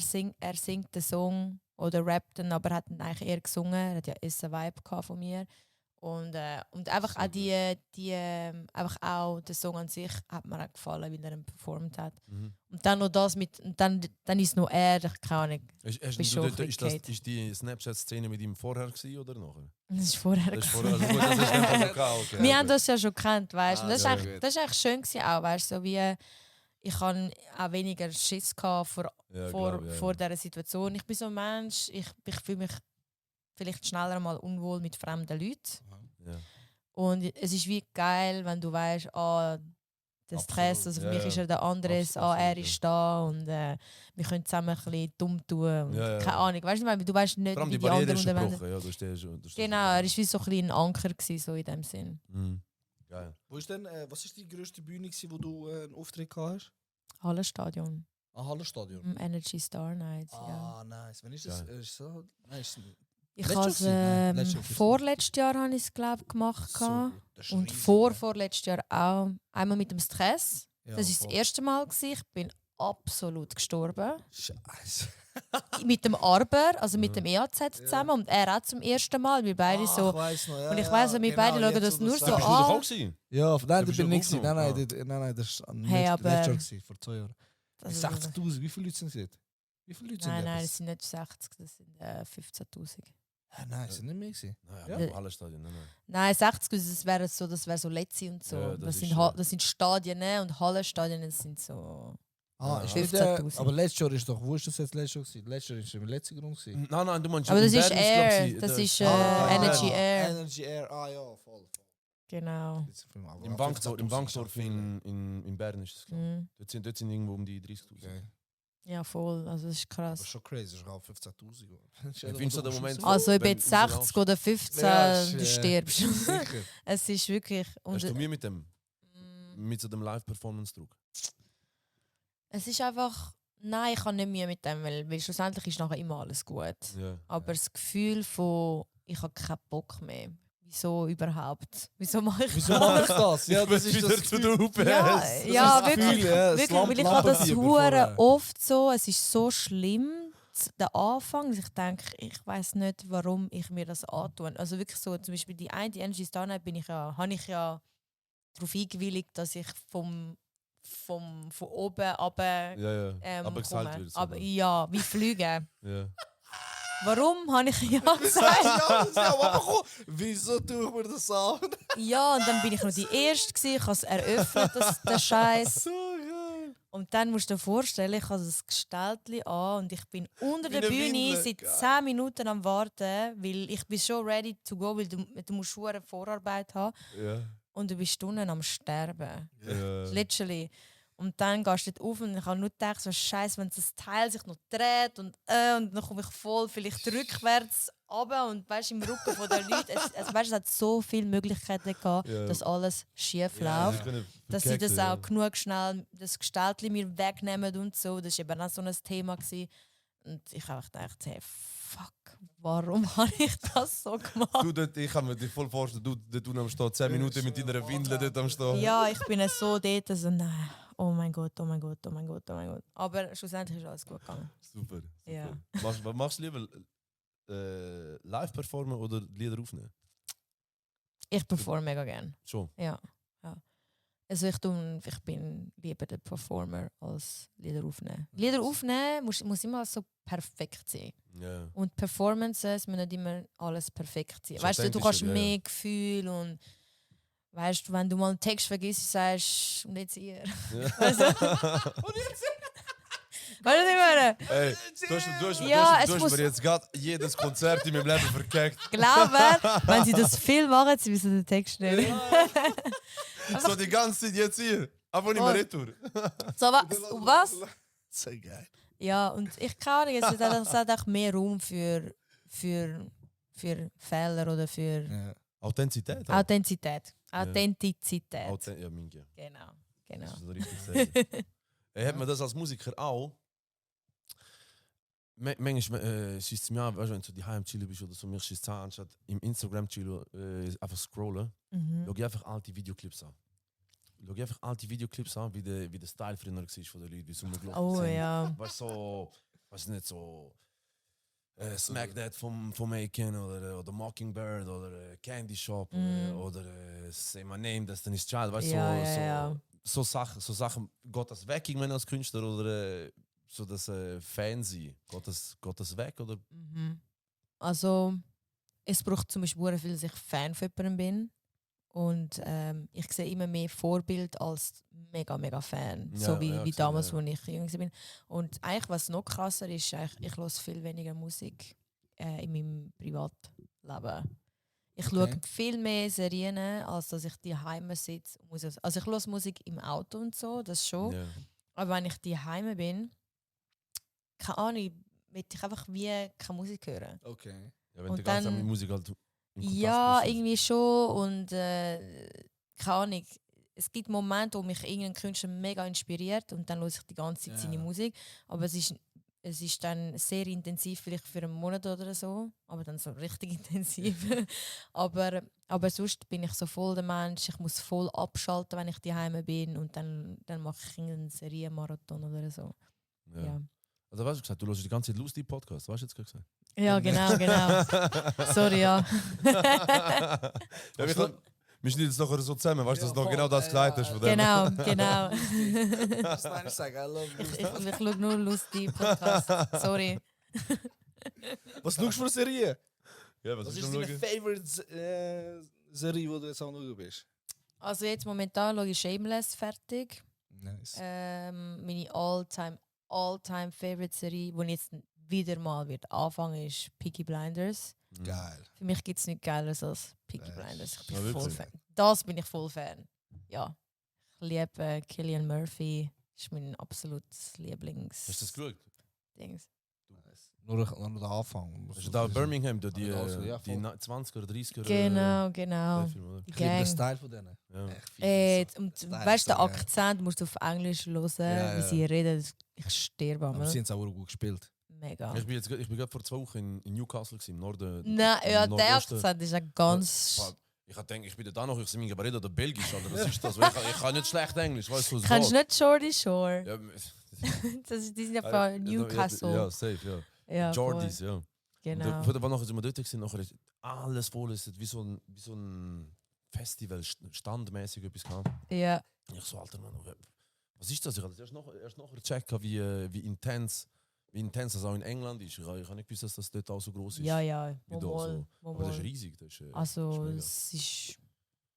singt den Song oder rappt den, aber hat ihn eigentlich eher gesungen. Er hat ja einen Vibe gehabt von mir. Und einfach auch einfach auch der Song an sich hat mir auch gefallen, wie er ihn performt hat. Mhm. Und dann noch das mit, und dann ist noch er, ich keine Ahnung. Hast Bist du schon dort- ein ist, bisschen ist die Snapchat-Szene mit ihm vorher gewesen oder nachher? Das ist vorher. Das ist vorher, also gut, das ist einfach lokal. Okay, Wir haben okay. das ja schon gekannt, weißt du. Ah, Das, ist sehr eigentlich- gut. das ist eigentlich schön gewesen auch, weißt du. So wie, ich hatte auch weniger Schiss gehabt vor Ja, dieser Situation. Ich bin so ein Mensch, ich fühle mich vielleicht schneller mal unwohl mit fremden Leuten. Ja. Und es ist wie geil, wenn du weißt, der Stress, Absolut. also für Ja, mich ja. ist er der andere, Absolut, er ja. ist da und wir können zusammen ein bisschen dumm tun. Und Ja, ja. keine Ahnung, weißt du, du weißt nicht, Vor allem wie die die Barriere anderen ist unterwegs gebrochen. Ja, du stehst schon. Genau, er war wie so ein bisschen ein Anker gewesen, so in dem Sinn. Mhm. Geil. Wo ist denn, was ist die grösste Bühne, wo du einen Auftritt gehabt hast? Hallenstadion, Hallenstadion. im Energy Star Nights, ja. Ah, nice. Wann ist das? Geil. Ist so, nein, ist Ich Letztes habe Jahr es gewesen? Nein, letztes Jahr. vorletztes Jahr habe ich es glaube gemacht So gehabt. gut. Das ist Und riesig, vorletztes Jahr auch einmal mit dem Stress. ja. Das war das voll. erste Mal gewesen. Ich bin absolut gestorben. Scheiße. Mit dem Arber, also mit dem EAZ zusammen und er auch zum ersten Mal, wir beide Ich so. weiss noch, ja, Und ich weiss, ja, wir beide genau, schauen jetzt, das wo nur du's so Bist sagst. du doch an. auch gewesen? Ja, nein, da bist bin du ich nicht. Nein, aufgenommen? nein, das ist Hey, aber- letztes Jahr gewesen, vor 2 Jahren. Also, 60'000, wie viele Leute sind es? Wie viele Leute sind nein, das? das sind nicht 60, das sind 15'000. Nein, es sind nicht mehr gewesen. Nein, Ja. aber alle Stadien. Nein. Nein, 60, das wäre so Letzi und so. Ja, das, ist sind schon- das sind Stadien und Hallenstadien, das sind so. Ist 15'000. nicht, aber letztes Jahr ist doch, wo ist das jetzt letztes Jahr gewesen? Letztes Jahr ist im letzten Grund gewesen. Nein, du meinst Aber das in ist Bern Air, glaub ich, das ist Ah, Energy ja. Air. Energy Air, ja, voll. Genau. Im Bankdorf in Bern ist es, glaube Mhm. ich. Dort sind irgendwo um die 30'000. Okay. Ja, voll, also das ist Das krass. ist schon crazy, das ist auch 15'000. Ich finde so den Moment- Also ob wenn jetzt du rauslaufst. 60 oder 15, Ja, ist, du stirbst. Sicher. Es ist wirklich. Hast du Mühe mit dem? Mm, Mit so dem Live-Performance-Druck? es ist einfach. Nein, ich habe nicht Mühe mit dem, weil schlussendlich ist nachher immer alles gut. Ja. Aber das Gefühl von, ich habe keinen Bock mehr. Wieso überhaupt? Wieso mache ich Wieso mache ich das? Ja, das ist das zu Gefühl. der UPS. Ja, Das ja, ist das wirklich, Gefühl, ja, das wirklich, weil ich habe das Lampenfieber hure vorher. oft so. Es ist so schlimm, der Anfang. Ich denke, ich weiß nicht, warum ich mir das antue. Also wirklich so, zum Beispiel die Energy Star Night habe ich ja darauf eingewilligt, dass ich von oben runter Ja. Aber gesagt komme. wird. Aber ja, wie fliegen. Ja. Warum habe ich ja gesagt? Ja, aber komm, wieso tue ich mir das an? Ja, und dann bin ich noch die Erste gewesen. Ich habe es eröffnet, der Scheiß. So geil. Und dann musst du dir vorstellen, ich habe das Gestelltli an und ich bin unter Wie der eine Bühne Windel. seit 10 Minuten am Warten, weil ich bin schon ready to go, weil du musst schon eine Vorarbeit haben Ja. und du bist unten am Sterben. Ja. Literally. Und dann gehst du dort auf und ich habe nur gedacht, so Scheiße, wenn das Teil sich noch dreht und dann komme ich voll vielleicht rückwärts runter und weißt, im Rücken von den Leuten. Es hat so viele Möglichkeiten gehabt, Ja. dass alles schief Ja. läuft. Dass sie das auch genug schnell, das Gestaltli mir wegnehmen und so. Das war eben auch so ein Thema gewesen. Und ich habe gedacht, hey, fuck, warum habe ich das so gemacht? Ich kann mir dir voll vorstellen, du am Stehen 10 Minuten mit deiner Windel dort am Stehen. Ja, ich bin so dort, so nein, oh mein Gott, oh mein Gott, oh mein Gott, oh mein Gott. Aber schlussendlich ist alles gut gegangen. Super. Ja. Machst du lieber live performen oder Lieder aufnehmen? Ich performe mega gern. Schon. Ja. Also ich bin lieber der Performer als Lieder aufnehmen. Lieder aufnehmen muss immer so perfekt sein. Ja. Und Performances müssen nicht immer alles perfekt sein. Ist Weißt du, du kannst authentischer, ja, mehr Gefühl und weißt du, wenn du mal einen Text vergisst, sagst und jetzt ihr. Weißt du, was ich meine? Hey, Ja, es du hast muss- mir jetzt gerade jedes Konzert in meinem Leben verkackt. Glaube, wenn sie das viel machen, sie müssen den Text nicht. So die ganze Zeit jetzt hier. Aber nicht mehr Oh. retour. So, was? So geil. Ja, und ich kann nicht, es hat auch mehr Raum für Fehler oder für Ja. Authentizität. Authentizität. Ja. Authentizität. Ja, Minge. Genau. Das ist so richtig sagen. Hat man das als Musiker auch? Manchmal schießt es mir an, weißt du, wenn du daheim chillen bist oder so, mir schießt es an, anstatt im Instagram chillen, einfach scrollen, Mhm. schau ich einfach alte Videoclips an. Schau ich einfach alte Videoclips an, wie der Style früher war von den Leuten, wie sie rumgelaufen Oh sind. ja. Weißt du, so, weiß nicht, so Smack That vom Aiken oder Mockingbird oder Candy Shop oder Say My Name, Destiny's Child, weißt du, Ja. so Sachen, geht das weg irgendwann als Künstler oder so das Fan sein? Geht das weg oder? Mhm. Also, es braucht zum Beispiel sehr viel, dass ich Fan von jemandem bin. Und ich sehe immer mehr Vorbild als mega, mega Fan. Ja, so wie ja, gesehen, damals, ja. als ich jung war. Und eigentlich, was noch krasser ist, ich höre viel weniger Musik in meinem Privatleben. Ich schaue viel mehr Serien, als dass ich daheim sitze. Also ich höre Musik im Auto und so, das schon. Ja. Aber wenn ich daheim bin, keine Ahnung, will ich einfach wie keine Musik hören. Okay. Ja, wenn Und du ganz dann- mit Musik halt im Kontakt Ja, bist. irgendwie schon. Und keine Ahnung, es gibt Momente, wo mich irgendein Künstler mega inspiriert und dann höre ich die ganze Zeit Ja. seine Musik. Aber es ist es ist dann sehr intensiv, vielleicht für einen Monat oder so, aber dann so richtig intensiv. aber sonst bin ich so voll der Mensch, ich muss voll abschalten, wenn ich daheim bin und dann mache ich einen Serienmarathon oder so. Ja. Ja, Also weißt du gesagt, du hörst die ganze Zeit lustig Podcast, weißt du jetzt gesagt? ja genau. Sorry, ja. Ja, wir schneiden jetzt nachher so zusammen, weißt du, dass du noch genau das gesagt hast von dem. Genau. Was nein, ich sage, I love you. Ich schaue nur lustige Podcasts. Sorry. Was schaust du für Serie? Ja, was Was ist ist schon deine favorite Serie, die du jetzt am schauen bist? Also jetzt momentan schaue ich Shameless fertig. Nice. Meine all-time favorite Serie, die ich jetzt wieder mal wird anfangen, ist Peaky Blinders. Geil. Für mich gibt es nichts Geileres als Peaky Ja. Blinders. Ich bin Ja, voll wirklich? Fan. Das bin ich voll Fan. Ja. Ich liebe Cillian Murphy. Ist mein absolutes Lieblings. Hast du das geschaut? Dings. Nur der Anfang. Hast du da in Birmingham, da die, Also, ja, die voll. 20er oder 30er? Genau. Film, oder? Die Ich liebe den Gang. Style von denen. Ja. Echt viel. Und Style weißt du, ist den so geil. Akzent musst du auf Englisch hören, Ja, wie ja. sie reden. Ich sterbe Aber am. sie haben es auch gut gespielt. Mega. Ich bin gerade vor 2 Wochen in Newcastle gewesen, im Norden. Nein, ja, im der Nordosten. Akzent ist ja ganz. Ich habe gedacht, ich bin da noch, ich singe Gabaretta oder Belgisch, oder was ist das? Weil ich kann nicht schlecht Englisch, weißt du, was Kennst du nicht Jordy Shore? Ja, Die sind ja von Newcastle. Ja, safe, ja. Ja, voll. Jordis, ja. Genau. Von der nachher sind wir dort gewesen, nachher ist alles voll, es hat wie so ein Festival, standmäßig etwas gehabt. Ja. Ich so, Alter, Mann, was ist das? Ich habe das erst nachher gecheckt, wie intens das auch in England ist. Ich habe nicht gewusst, dass das dort auch so groß ist. Ja, ja. Wie da Mal, so. Aber das ist mal. riesig. Das ist, Also, mega. es ist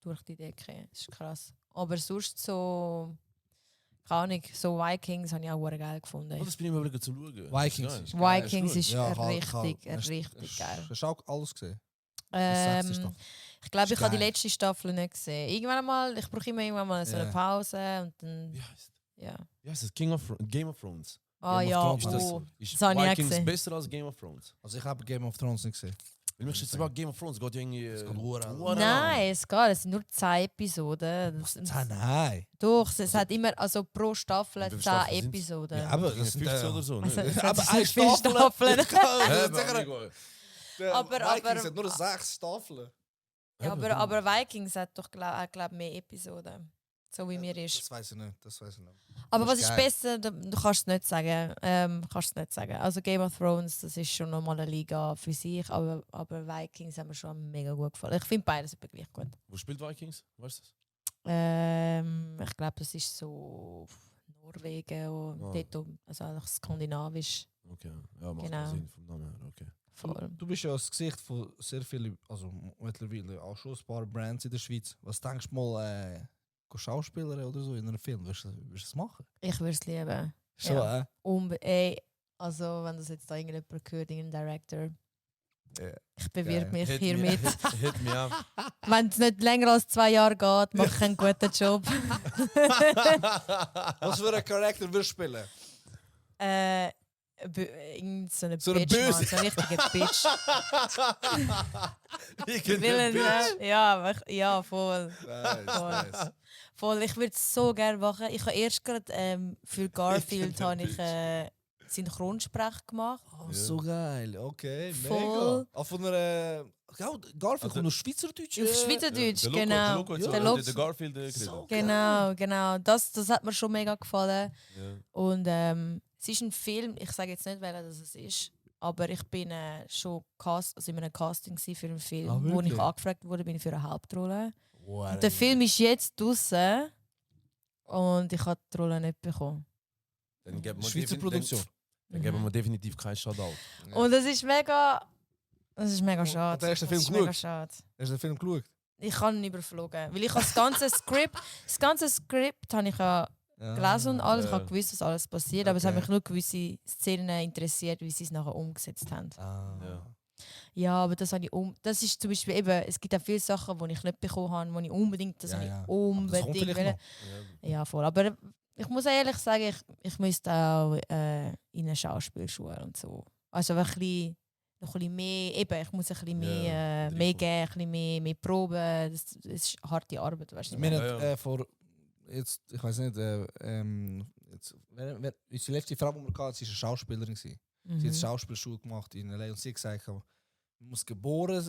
durch die Decke. Das ist krass. Aber sonst so. Keine Ahnung, so Vikings habe ich auch sehr geil gefunden. Oh, das bin ich mir überlegen zu schauen. Vikings Das ist geil. geil. Vikings ist Ja, richtig geil. Hast du auch alles gesehen? Ich glaube, ich Ist habe die geil. letzte Staffel nicht gesehen. Irgendwann einmal, ich brauche immer irgendwann mal so eine Ja. Pause und dann, Wie heißt ja. wie heißt das? Game of Thrones. Ah Game of ja, Thrones, Ist das, oh. ist Das habe ich auch Vikings gesehen. besser als Game of Thrones? Also ich habe Game of Thrones nicht gesehen. Weil mich jetzt über Game of Thrones geht ja irgendwie. Es geht verdammt verdammt Nein, es geht. Es sind nur 10 Episoden. Nein. Doch, es hat immer, also pro Staffel Wie viele 10 Staffeln sind's? Episoden. Ja, aber lang. das sind 15 oder so. Also, nicht? es aber hat eine so viele Staffel. Staffeln. Hä, Sicher, amigo. Aber- Vikings hat nur 6 Staffeln. Ja, aber Vikings hat doch, glaub, mehr Episoden. So wie mir ist. Das weiß ich nicht. Aber das was ist ist geil. besser? Du kannst es nicht sagen. Kannst es nicht sagen. Also Game of Thrones, das ist schon nochmal eine Liga für sich, aber Vikings haben mir schon mega gut gefallen. Ich finde beides etwa gleich gut. Wo spielt Vikings? Weißt du das? Ich glaube, das ist so Norwegen und Ah. dort oben, also eigentlich skandinavisch. Okay, ja, macht Genau. Sinn vom Namen her. Okay. Voll. Du bist ja das Gesicht von sehr vielen, also mittlerweile auch schon ein paar Brands in der Schweiz. Was denkst du mal, Schauspieler oder so in einem Film? Willst du das machen? Ich würde es lieben. So, Ja. Also wenn das jetzt da irgendjemand hört, irgendein Director, ich bewirb mich hiermit. Hit me up. Wenn es nicht länger als 2 Jahre geht, mache ich einen guten Job. Was für einen Charakter willst du spielen? Irgend so eine So eine Bitch, Mann, Böse. so eine richtige Bitch. Irgendeine Bitch. Ja, voll. Nice. Voll, ich würde es so gerne machen. Ich habe erst gerade für Garfield habe ich, Synchronsprech gemacht. Oh, so geil. Okay, Voll. mega. Auch von einer... Ja, Garfield kommt aus Schweizerdeutsch. Auf Schweizerdeutsch, Der genau. Loco, Der der Loco- Garfield geredet. So. Genau. Das hat mir schon mega gefallen. Ja. Und es ist ein Film, ich sage jetzt nicht, welcher das es ist, aber ich bin schon in einem Casting gewesen für einen Film, Ah, wo ich wirklich? angefragt wurde bin für eine Hauptrolle. Wow. Und der Film ist jetzt draußen und ich habe die Rolle nicht bekommen. Dann geben wir Schweizer Produktion. Dann geben wir definitiv keinen Shoutout. Und das ist mega schade. Hat der erste Film Das ist mega geschaut? schade. Hast du den Film geschaut? Ich habe ihn überflogen, weil ich habe das ganze Skript habe ich ja gelesen und alles. Ich habe gewusst, was alles passiert, aber es hat Okay. mich nur gewisse Szenen interessiert, wie sie es nachher umgesetzt haben. Ja. Ja, aber das habe ich das ist zum Beispiel eben, es gibt auch viele Sachen, die ich nicht bekommen habe, die ich unbedingt, das Ja, habe ich ja. Aber das kommt unbedingt vielleicht wollen. noch. Ja, voll. Aber ich muss ehrlich sagen, ich müsste auch in eine Schauspielschule und so. Also ein bisschen, noch ein bisschen mehr, eben, ich muss ein bisschen mehr, Ja, mehr geben, ein bisschen mehr proben. Das ist harte Arbeit, weißt du. Wir Ja, haben ja. vor... Jetzt, ich weiß nicht, unsere letzte Frau, die wir hatten, sie war eine Schauspielerin. Sie hat eine Schauspielschule gemacht in L.A. und sie hat gesagt, man muss geboren,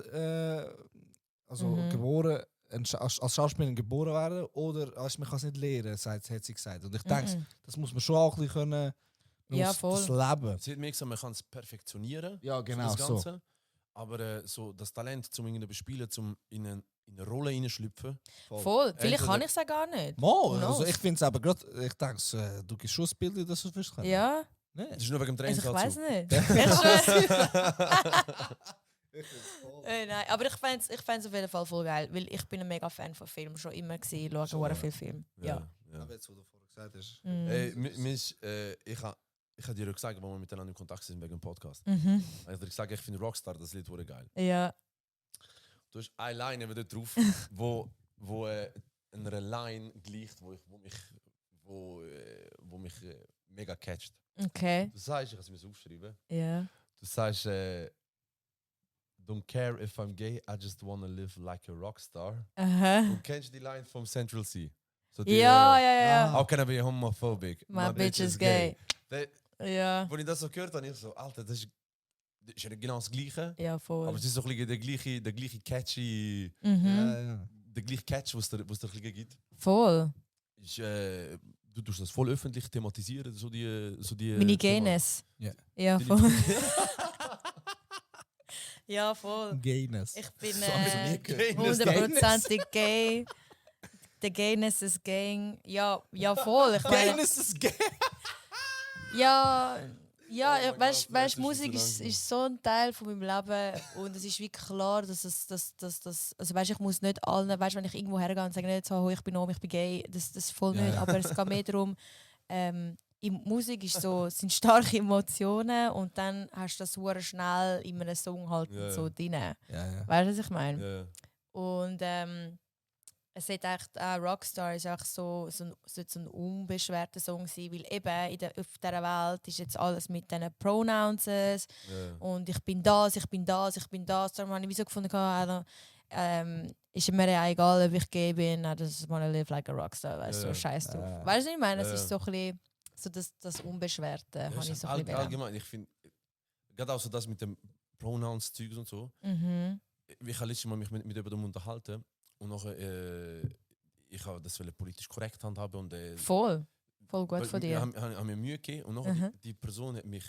als Schauspielerin geboren werden oder man kann es nicht lernen, hat sie gesagt. Und ich denke, das muss man schon auch ein bisschen können, Ja, voll. das Leben. Sie hat mir gesagt, man kann es perfektionieren. Ja, genau das Ganze. so. Aber so das Talent, zum irgendwie bespielen, zum in eine Rolle hineinschlüpfen. Voll. Vielleicht Entweder- kann ich es auch gar nicht. Mal, Who also knows? ich finde es aber gerade, ich denke, du gibst schon das Bild, dass du es wirst können. Ja, Nee. Das ist nur wegen dem also ich weiß Trainingsanzug. nicht. Nein, aber ich fänd's auf jeden Fall voll geil, weil ich bin ein mega Fan von Filmen, schon immer gewesen, schaue Schon, sehr ja. viele Filme. Ja. Aber jetzt, wo du vorher gesagt hast. Ich habe dir ja gesagt, wo wir miteinander in Kontakt sind wegen dem Podcast. Mhm. Ich habe dir gesagt, ich finde Rockstar, das Lied wurde geil. Ja. Du hast eine Line wieder drauf, wo eine Line gleicht, wo mich mega catcht. Okay. Du sagst, ich habe es mir aufgeschrieben. Ja. Du sagst, don't care if I'm gay, I just wanna live like a rockstar. Aha. Und kennst du die Line vom Central C? So die, Ja. How can I be homophobic? My bitch is gay. De, Ja. Als ich das so gehört habe, ich so, Alter, das ist ja nicht genau das Gleiche. Ja, voll. Aber es ist so ein bisschen der gleiche catchy, Mhm. der gleiche Catch, was der ein bisschen gibt. Voll. Ist, du tust das voll öffentlich thematisieren, so die Meine Gayness. Ja. Ja, Die- voll. Ja, voll. Gayness. Ich bin So haben sie nie gehört. 100%ig gay. Der Gayness ist Gang. Ja, voll. Ich meine, Gayness ist gay. ja, Oh mein weißt Gott, das ist Musik so ist, langsam. ist so ein Teil von meinem Leben und es ist wirklich klar, dass also weißt, ich muss nicht allen, weißt, wenn ich irgendwo hergehe und sage nicht so, «Oh, ich bin ich bin gay», das voll Ja, nicht, ja. aber es geht mehr darum, Musik ist so, sind starke Emotionen und dann hast du das super schnell in einem Song halt Ja, ja. so drin. Ja. Weißt du, was ich meine? Ja. Und es hat echt auch Rockstar ist echt so ein unbeschwerter Song sein, weil eben auf dieser Welt ist jetzt alles mit diesen Pronouns und ich bin das. Darum habe ich wie so gefunden, ist mir ja egal, ob ich gay bin, I just wanna live like a Rockstar, weißt du, Ja. so scheiß drauf. Ja. Weißt du, was ich meine? Es Ja. ist so ein bisschen so das Unbeschwerte, Ja, habe ich ist so ein bisschen allgemein, ich finde, gerade auch so das mit dem Pronouns-Zeugs und so. Mhm. Ich habe letztes Mal mich mit jemandem unterhalten und nachher, ich habe das politisch korrekt handhaben und Voll gut von dir. haben mir Mühe gegeben und nachher Mhm. die Person hat mich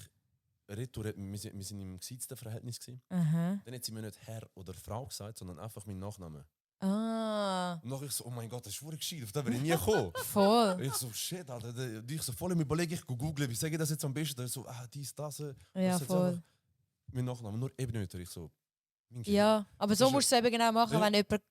retour, wir sind im gesetzten Verhältnis gewesen. Aha. Dann hat sie mir nicht Herr oder Frau gesagt, sondern einfach meinen Nachnamen. Ah, Und nachher ich so, oh mein Gott, das ist verdammt gescheit, auf das wäre ich nie gekommen. voll. Ich so, shit, Alter, ich so voll im Überlegen, ich google, wie sage ich das jetzt am besten? Dann so, dies, das, Ja, jetzt voll. einfach mein Nachnamen, nur eben nicht. Ich so, mein Kind. Ja, aber so ist musst du es eben genau machen, Ja. wenn jemand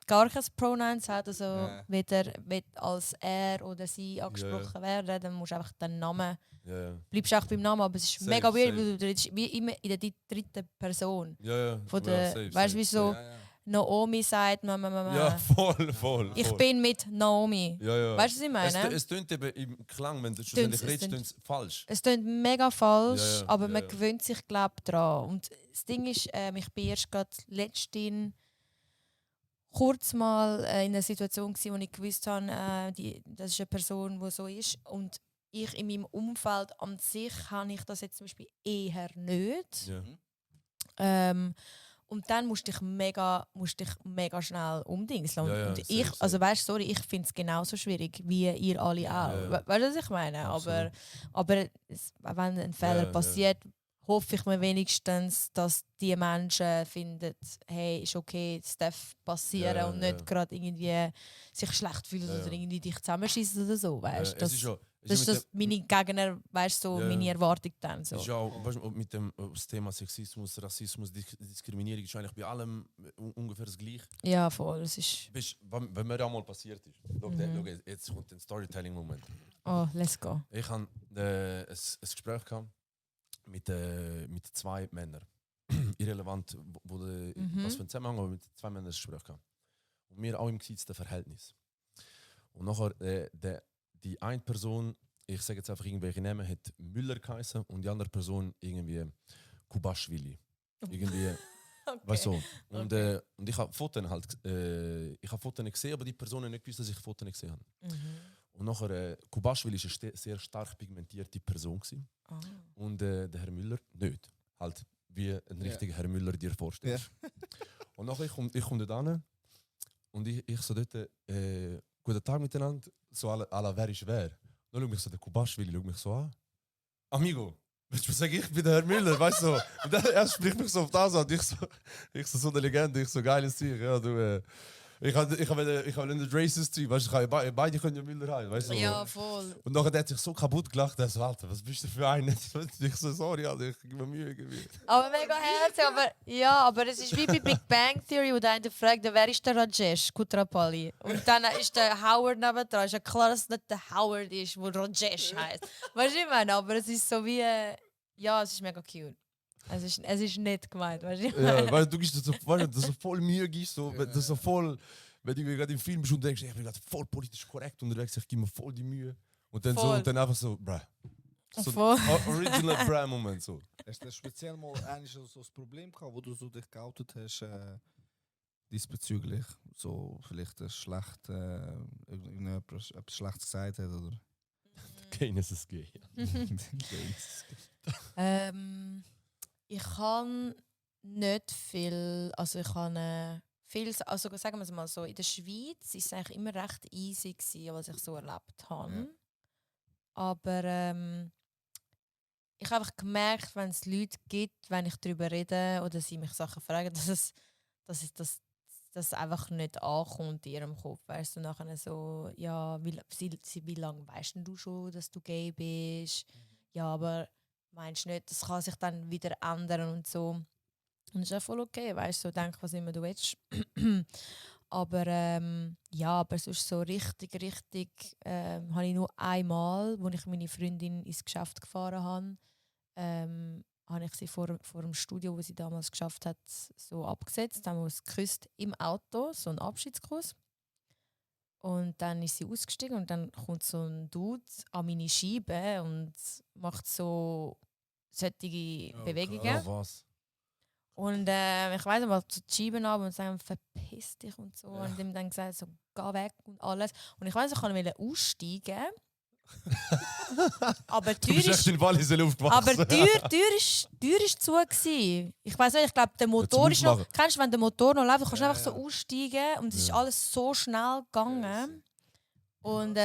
gar kein Pronouns hat, also Ja. weder als er oder sie angesprochen werden, dann musst du einfach den Namen, Ja, bleibst auch beim Namen, aber es ist Safe, mega weird, safe. weil du redest wie immer in der dritten Person. ja. Von ja, der, safe, weißt du, safe, wieso safe. Naomi sagt, Mama. Ja, voll. Ich bin mit Naomi. Ja. Weißt du, was ich meine? Es tönt eben im Klang, wenn du schlussendlich es redest, tönt- tönt es falsch. Es klingt mega falsch, Ja, ja, aber ja, man ja. gewöhnt sich, glaube ich, daran. Und das Ding ist, ich bin erst gerade letztens kurz mal in einer Situation gewesen, wo ich gewusst habe, das ist eine Person, die so ist. Und ich in meinem Umfeld an sich habe ich das jetzt zum Beispiel eher nicht. Ja. Und dann musst du dich mega schnell umdingseln. Ja, ja, und safe, ich, safe. also weißt, sorry, ich finde es genauso schwierig wie ihr alle auch. Ja, ja. Weißt du, was ich meine? Absolut. Aber wenn ein Fehler Ja. passiert, hoffe ich mir wenigstens, dass die Menschen finden, hey, ist okay, es darf passieren Ja, und ja. nicht gerade irgendwie sich schlecht fühlen Ja, oder ja. irgendwie dich zusammenschießen oder so. Weißt? Es ist ja, das ist mit das meine Gegner, weißt so Ja, ja. meine Erwartung dann. So. ist ja auch, weißt du, mit dem das Thema Sexismus, Rassismus, Diskriminierung ist eigentlich bei allem ungefähr das Gleiche. Ja, voll. Es ist. Wenn mir das mal passiert ist. Schau, jetzt kommt ein Storytelling-Moment. Oh, let's go. Ich hatte ein Gespräch gehabt mit 2 Männern. Irrelevant, was für ein Zusammenhang, aber mit 2 Männern ein Gespräch gehabt. Und wir auch im gesetzten Verhältnis. Und nachher, die eine Person, ich sage jetzt einfach irgendwelche Namen, hat Müller geheißen und die andere Person irgendwie Kubaschwili. Irgendwie, weißt du. Und ich habe Fotos gesehen, aber die Personen nicht gewusst, dass ich Fotos gesehen habe. Und nachher, Kubaschwili war eine sehr stark pigmentierte Person. Gewesen. Ah. Und der Herr Müller nicht. Halt wie ein richtiger Herr Müller dir vorstellst. Und nachher ich komm dort hin und ich so dort, guten Tag miteinander, so à la wer ist wer. Dann schaut mich so der Kubaschwili, schaut mich so an. Amigo, willst du mir sagen, ich bin der Herr Müller, weißt du? Und dann, er spricht mich so auf das an und ich so eine Legende, ich so geiles Zeug, ja, du, ich will nicht racist sein, weißt du, beide können ja Müller heißen, weißt du? Ja, voll. Und nachher hat er sich so kaputt gelacht, er so, Alter, was bist du für einen? Ich so, sorry, Alter, ich gebe mir Mühe. Aber mega herzig, aber es ist wie bei Big Bang Theory, wo der eine fragt, wer ist der Rajesh Kutrapali? Und dann ist der Howard nebendran. Ist ja klar, dass es nicht der Howard ist, der Rajesh heisst. Weißt du, ich meine? Aber es ist so wie, ja, es ist mega cute. Es ist nicht gemeint, weißt du? Ja, weil du gibst so, weißt du, so voll Mühe gibst, so, das so voll, wenn du gerade im Film bist und denkst, ich bin gerade voll politisch korrekt unterwegs, ich gebe mir voll die Mühe. Und dann, so, und dann einfach so, bruh. So original bruh-Moment so. Hast du speziell mal eigentlich so das Problem gehabt, wo du so dich geoutet hast, diesbezüglich? So vielleicht schlecht, irgendjemand etwas Schlechtes gesagt hat, oder? Keines ist gay. Ich kann nicht viel, also ich kann viel, also sagen wir es mal so, in der Schweiz war es eigentlich immer recht easy gewesen, was ich so erlebt habe. Ja. Aber ich habe einfach gemerkt, wenn es Leute gibt, wenn ich darüber rede oder sie mich Sachen fragen, dass das einfach nicht ankommt in ihrem Kopf. Weißt du, nachher so, ja, wie lange weißt du schon, dass du gay bist? Ja, aber meinst du nicht, das kann sich dann wieder ändern und so. Und das ist ja voll okay, weißt du, so denk, was immer du willst. Aber ja, aber sonst so richtig, habe ich nur einmal, als ich meine Freundin ins Geschäft gefahren habe, habe ich sie vor dem Studio, wo sie damals geschafft hat, so abgesetzt. Dann haben wir uns geküsst im Auto, so ein Abschiedskuss. Und dann ist sie ausgestiegen und dann kommt so ein Dude an meine Scheibe und macht so solche Bewegungen. Oh, was? Und ich weiss nicht, mal so die Scheiben ab und sagen, verpiss dich und so. Ja. Und ihm dann gesagt, so, geh weg und alles. Und ich weiss, ich wollte aussteigen. Aber die Tür ist... Aber die Tür ist zu gewesen. Ich weiss nicht, ich glaube, der Motor ist noch... Kennst du, wenn der Motor noch läuft, kannst du einfach so aussteigen und es ist alles so schnell gegangen. Und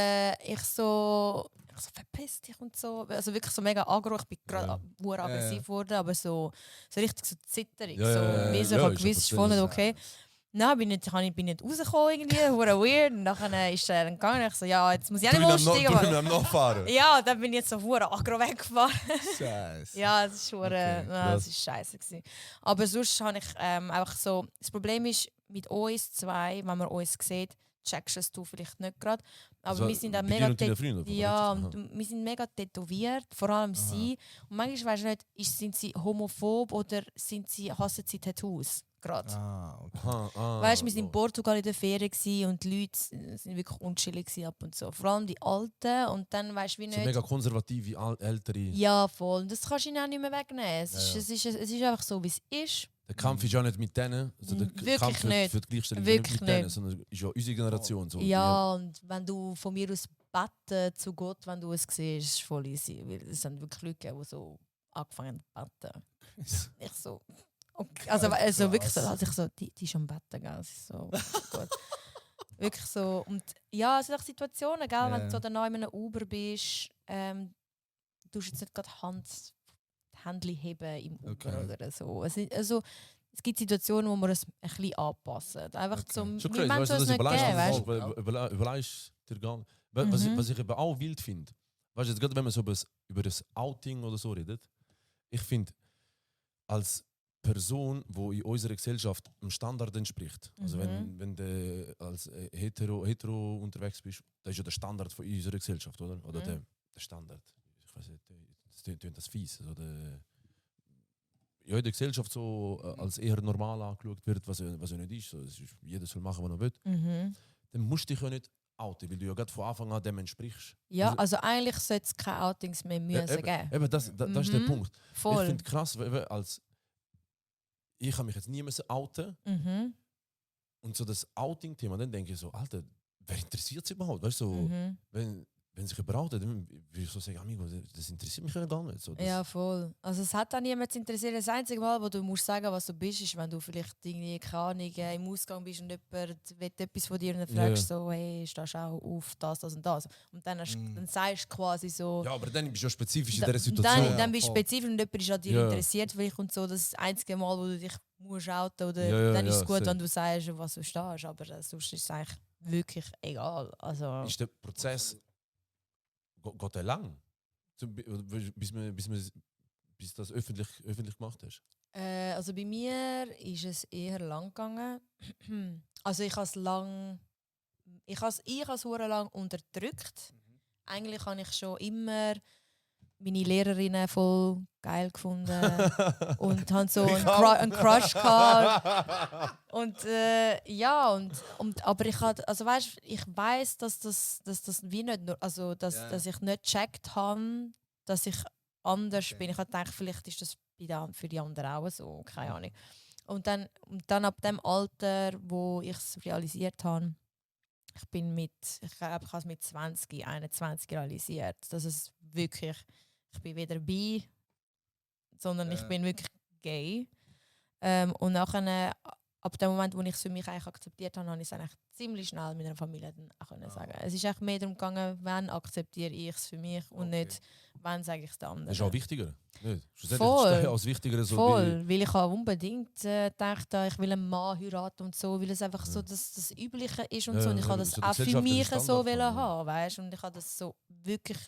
ich so, verpiss dich und so. Also wirklich so mega aggro. Ich bin gerade aggressiv geworden, aber so richtig so zitterig. Wie so, ich gewiss, ist voll nicht okay. Nein, bin nicht rausgekommen irgendwie, weird. Und dann ist er dann gegangen. Ich so, ja, jetzt muss ich auch nicht aussteigen. Nachfahren. Ja, dann bin ich jetzt so aggro weggefahren. Scheiße. Ja, das ist das ist scheiße gewesen. Aber sonst habe ich einfach so, das Problem ist, mit uns zwei, wenn man uns sieht, checkst es du vielleicht nicht gerade. Aber also, wir sind dann mega wir sind mega tätowiert, vor allem sie. Und manchmal weisst du nicht, sind sie homophob oder hassen sie Tattoos gerade. Okay. Weißt du, wir waren in Portugal in der Ferien und die Leute sind wirklich unchillig ab und so. Vor allem die Alten und dann weisst du wie nicht. So mega konservative, ältere. Ja, voll. Das kannst du ihnen auch nicht mehr wegnehmen. Es ist einfach so, wie es ist. Der Kampf ist ja nicht mit denen, also der wirklich Kampf für die Gleichstellung ist nicht mit denen, sondern ist ja unsere Generation. So. Ja, und wenn du von mir aus beten zu Gott, wenn du es siehst, ist voll easy. Weil es sind wirklich Leute, die so angefangen haben zu beten. Ich so, okay. Also wirklich so, also ich so, die schon beten, gell? Es ist so, gut. Wirklich so. Und ja, es sind auch Situationen, gell? Wenn du so dann in einem Uber bist, du tust jetzt nicht gerade Händchen heben im Uber oder so. Es gibt Situationen, wo man es ein bisschen anpassen. Einfach zum schon wir crazy, so es nicht geben, weißt du? Überlegst dir gar nicht. Was ich eben auch wild finde, weißt du, jetzt gerade wenn man so über das Outing oder so redet, ich finde, als Person, die in unserer Gesellschaft dem Standard entspricht, also wenn du als hetero unterwegs bist, das ist ja der Standard von unserer Gesellschaft, oder? Oder der Standard, ich weiß nicht, das tönt das fies, oder ja, in der Gesellschaft so als eher normal angeschaut wird, was ja nicht ist. So, jeder soll machen, was er will. Dann musst du dich ja nicht outen, weil du ja gerade von Anfang an dem entsprichst. Ja, also eigentlich sollte es keine Outings mehr geben. Eben, das ist der Punkt. Voll. Ich finde krass, ich habe mich jetzt nie outen. Und so das Outing-Thema, dann denke ich so, Alter, wer interessiert sich überhaupt? Weißt du, so, wenn sich überhaupt, dann würde ich so sagen, amigo, das interessiert mich ja gar nicht. So, Ja, voll. Also es hat auch niemand zu interessieren. Das einzige Mal, wo du musst sagen, was du bist, ist, wenn du vielleicht irgendwie, keine Ahnung, im Ausgang bist und jemand will etwas von dir und dann fragst so, hey, stehst du auch auf das und das. Und dann, dann sagst du quasi so... Ja, aber dann bist du ja spezifisch in dieser Situation. Dann bist du voll. spezifisch und jemand ist an dir interessiert vielleicht und so. Das ist das einzige Mal, wo du dich musst outen oder dann ist es gut, safe. wenn du sagst, auf was du stehst. Aber sonst ist es eigentlich wirklich egal. Also, Ist der Prozess geht der lang? Bis du das öffentlich gemacht hast? also bei mir ist es eher lang gegangen. Also ich habe es lang... Ich habe es lang unterdrückt. Eigentlich habe ich schon immer meine Lehrerinnen voll geil gefunden und habe so einen Crush gehabt. Und aber ich hatte, also weißt, ich weiß, dass das wie nicht nur, also dass ich nicht gecheckt habe, dass ich anders bin. Ich habe gedacht, vielleicht ist das für die anderen auch so, keine Ahnung. Und dann ab dem Alter, wo ich es realisiert habe, ich glaube, ich habe es mit 20, 21 realisiert, dass es wirklich, ich bin weder bi, sondern ich bin wirklich gay. Und nachher, ab dem Moment, wo ich es für mich eigentlich akzeptiert habe, habe ich es eigentlich ziemlich schnell mit einer Familie dann auch können sagen. Es ist echt mehr darum gegangen, wann akzeptiere ich es für mich und nicht, wann sage ich es den anderen. Das ist auch wichtiger. Nicht? Voll. Ist als wichtiger so Voll, weil ich habe unbedingt gedacht, ich will einen Mann heiraten und so, weil es einfach so das Übliche ist und so. Und ich habe das so der auch für mich gesellschaftliche so Standard haben, weißt? Und ich habe das so wirklich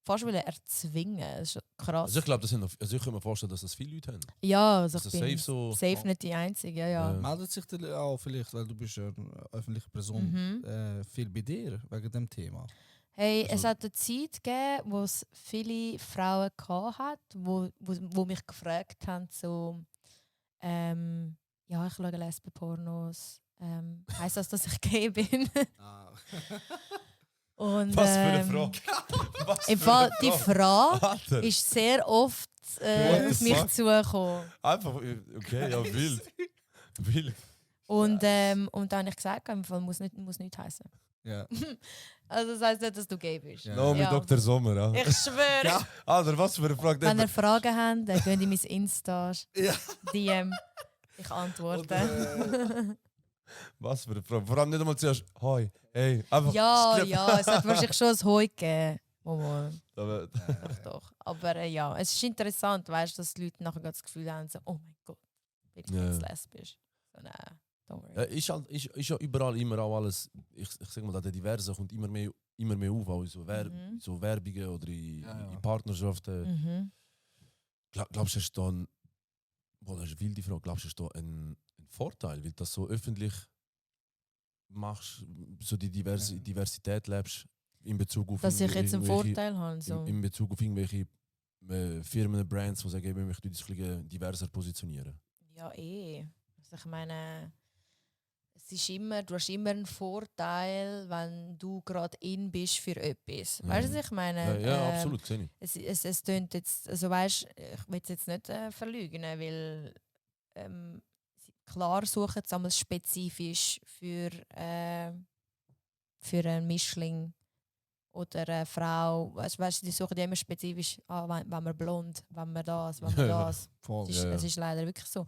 fast erzwingen. Das ist krass. Also ich glaube, ich kann mir vorstellen, dass das viele Leute haben. Ja, also Also ich bin safe nicht die Einzige, ja. Meldet sich der auch vielleicht, weil du bist ja eine öffentliche Person, viel bei dir wegen dem Thema? Hey, es hat eine Zeit gegeben, wo es viele Frauen hat, wo mich gefragt haben, so, ja, ich schaue Lesben-Pornos. Heisst das, dass ich gay bin? Und, Was für eine Frage. Im Fall, die Frage Alter. ist sehr oft auf mich zugekommen. Einfach, okay, ja, wild. Wild. Und dann habe ich gesagt, im Fall muss nicht heißen. Ja. Also das heisst nicht, dass du gay bist. Ja. No, mit Ja. Dr. Sommer. Ja. Ich schwöre. Alter, was für eine Frage. Wenn ihr Fragen habt, dann könnt ihr mein Insta Ja. DM. Ich antworte. Oder, Was für eine Frage. Vor allem nicht einmal zuerst, hoi, hey. Einfach, ja, es hat wahrscheinlich schon ein Heu gegeben. Mal. Aber, Doch. Aber ja, es ist interessant, weißt du, dass die Leute nachher das Gefühl haben, so, oh mein Gott, bin ich jetzt lesbisch. So, nein, don't worry. ist ja überall immer auch alles, ich sag mal, der Diverse kommt immer mehr auf, auch in so Werbungen oder in Partnerschaften. Mhm. Glaubst du, hast du da das ist eine wilde Frage, glaubst du, hast du da einen Vorteil, weil du das so öffentlich machst, so die Diversität lebst, in Bezug auf Dass ich jetzt einen irgendwelche- Vorteil habe. So. in Bezug auf irgendwelche Firmen, Brands, die sagen, ich möchte uns ein bisschen diverser positionieren. Ja, Also ich meine, du hast immer einen Vorteil, wenn du gerade in bist für etwas. Weißt du, was ich meine? Ja, absolut, sehe ich. Es tönt jetzt, also weißt, ich will es jetzt nicht verleugnen, weil klar suchen sie einmal spezifisch für einen Mischling oder eine Frau. Weißt, die suchen ja immer spezifisch, wenn wir blond, wenn wir das. voll. Es ist leider wirklich so.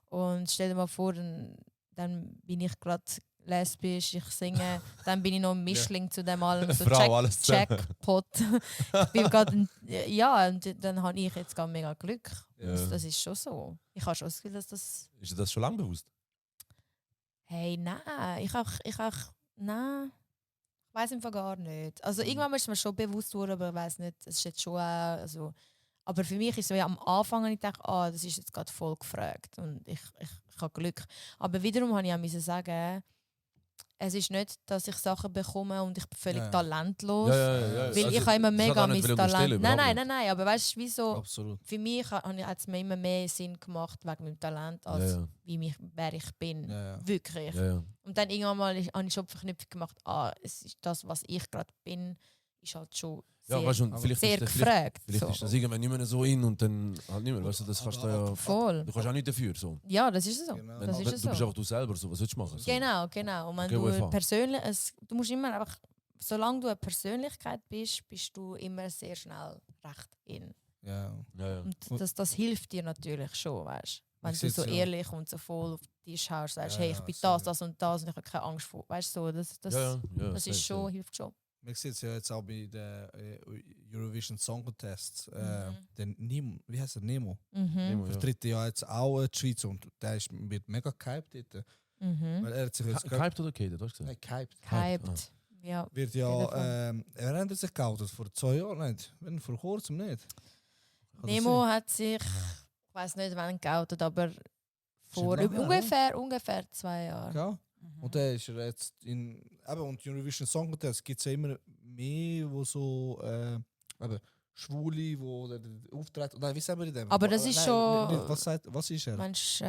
Und stell dir mal vor, dann bin ich gerade lesbisch, ich singe, dann bin ich noch ein Mischling zu dem allem. So Frau, alles zusammen. Jackpot. Ich bin gerade ja, und dann habe ich jetzt gerade mega Glück. Ja. Das ist schon so. Ich habe schon das Gefühl, dass das... Ist dir das schon lange bewusst? Hey, nein. Nein. Ich weiß einfach gar nicht. Also irgendwann ist mir schon bewusst worden, aber ich weiß nicht, es ist jetzt schon also, aber für mich ist so, ja, am Anfang habe ich gedacht, das ist jetzt gerade voll gefragt und ich habe Glück. Aber wiederum habe ich auch müssen sagen, es ist nicht, dass ich Sachen bekomme und ich bin völlig talentlos. Ja. Weil ich habe immer mega mein Talent. Nein. Nein, aber weißt du, wieso? Absolut. Für mich hat es mir immer mehr Sinn gemacht wegen meinem Talent, als wer ich bin. Ja. Wirklich. Ja. Und dann irgendwann mal habe ich schon Verknüpfung gemacht, es ist das, was ich gerade bin, ist halt schon Ja, sehr, weißt du, und vielleicht sehr ist das, gefragt. vielleicht so. ist das irgendwann nicht mehr so in und dann halt nicht mehr. Weißt du, das kannst du ja. Voll. Du kannst auch nicht dafür. So. Ja, das ist so. Genau. Das Wenn, ist du bist so. einfach du selber, so. Was willst du machen? So. Genau. Und wenn Okay, du UEFA. persönlich, du musst immer einfach, solange du eine Persönlichkeit bist, bist du immer sehr schnell recht in. Ja. Ja. Und das hilft dir natürlich schon, weißt du? Wenn Ich du seh's, so ja. ehrlich und so voll auf dich schaust, sagst, Ja, hey, ich ja, bin so, das und das und ich habe keine Angst vor. Weißt du, so, das Ja, ist safe, schon, safe. hilft schon. Man sieht es ja jetzt auch bei der Eurovision Song Contest. Mhm. Der Nemo, wie heißt der? Nemo? Mhm. Nemo, ja. Vertritt ja jetzt auch die Schweiz und der wird mega gehypt dort. Mhm. Weil er hat sich jetzt Gehypt oder gehatet? Was hast du Nein, gesagt? gehypt. Gehypt. Ja. Wird jeden ja, Fall. er hat sich geoutet vor 2 Jahren nicht. Wenn vor kurzem nicht. Kann das Nemo sein? hat sich, ich weiß nicht wann geoutet, aber vor Schon lange, ungefähr 2 Jahren. Ja. Mhm. Und der ist er jetzt in. Eben, und Eurovision Song Contest gibt es ja immer mehr, wo so. Eben, Schwule, wo auftreten. Nein, wie sagen wir in dem? Aber das ist Nein, schon- was ist er? Meinst,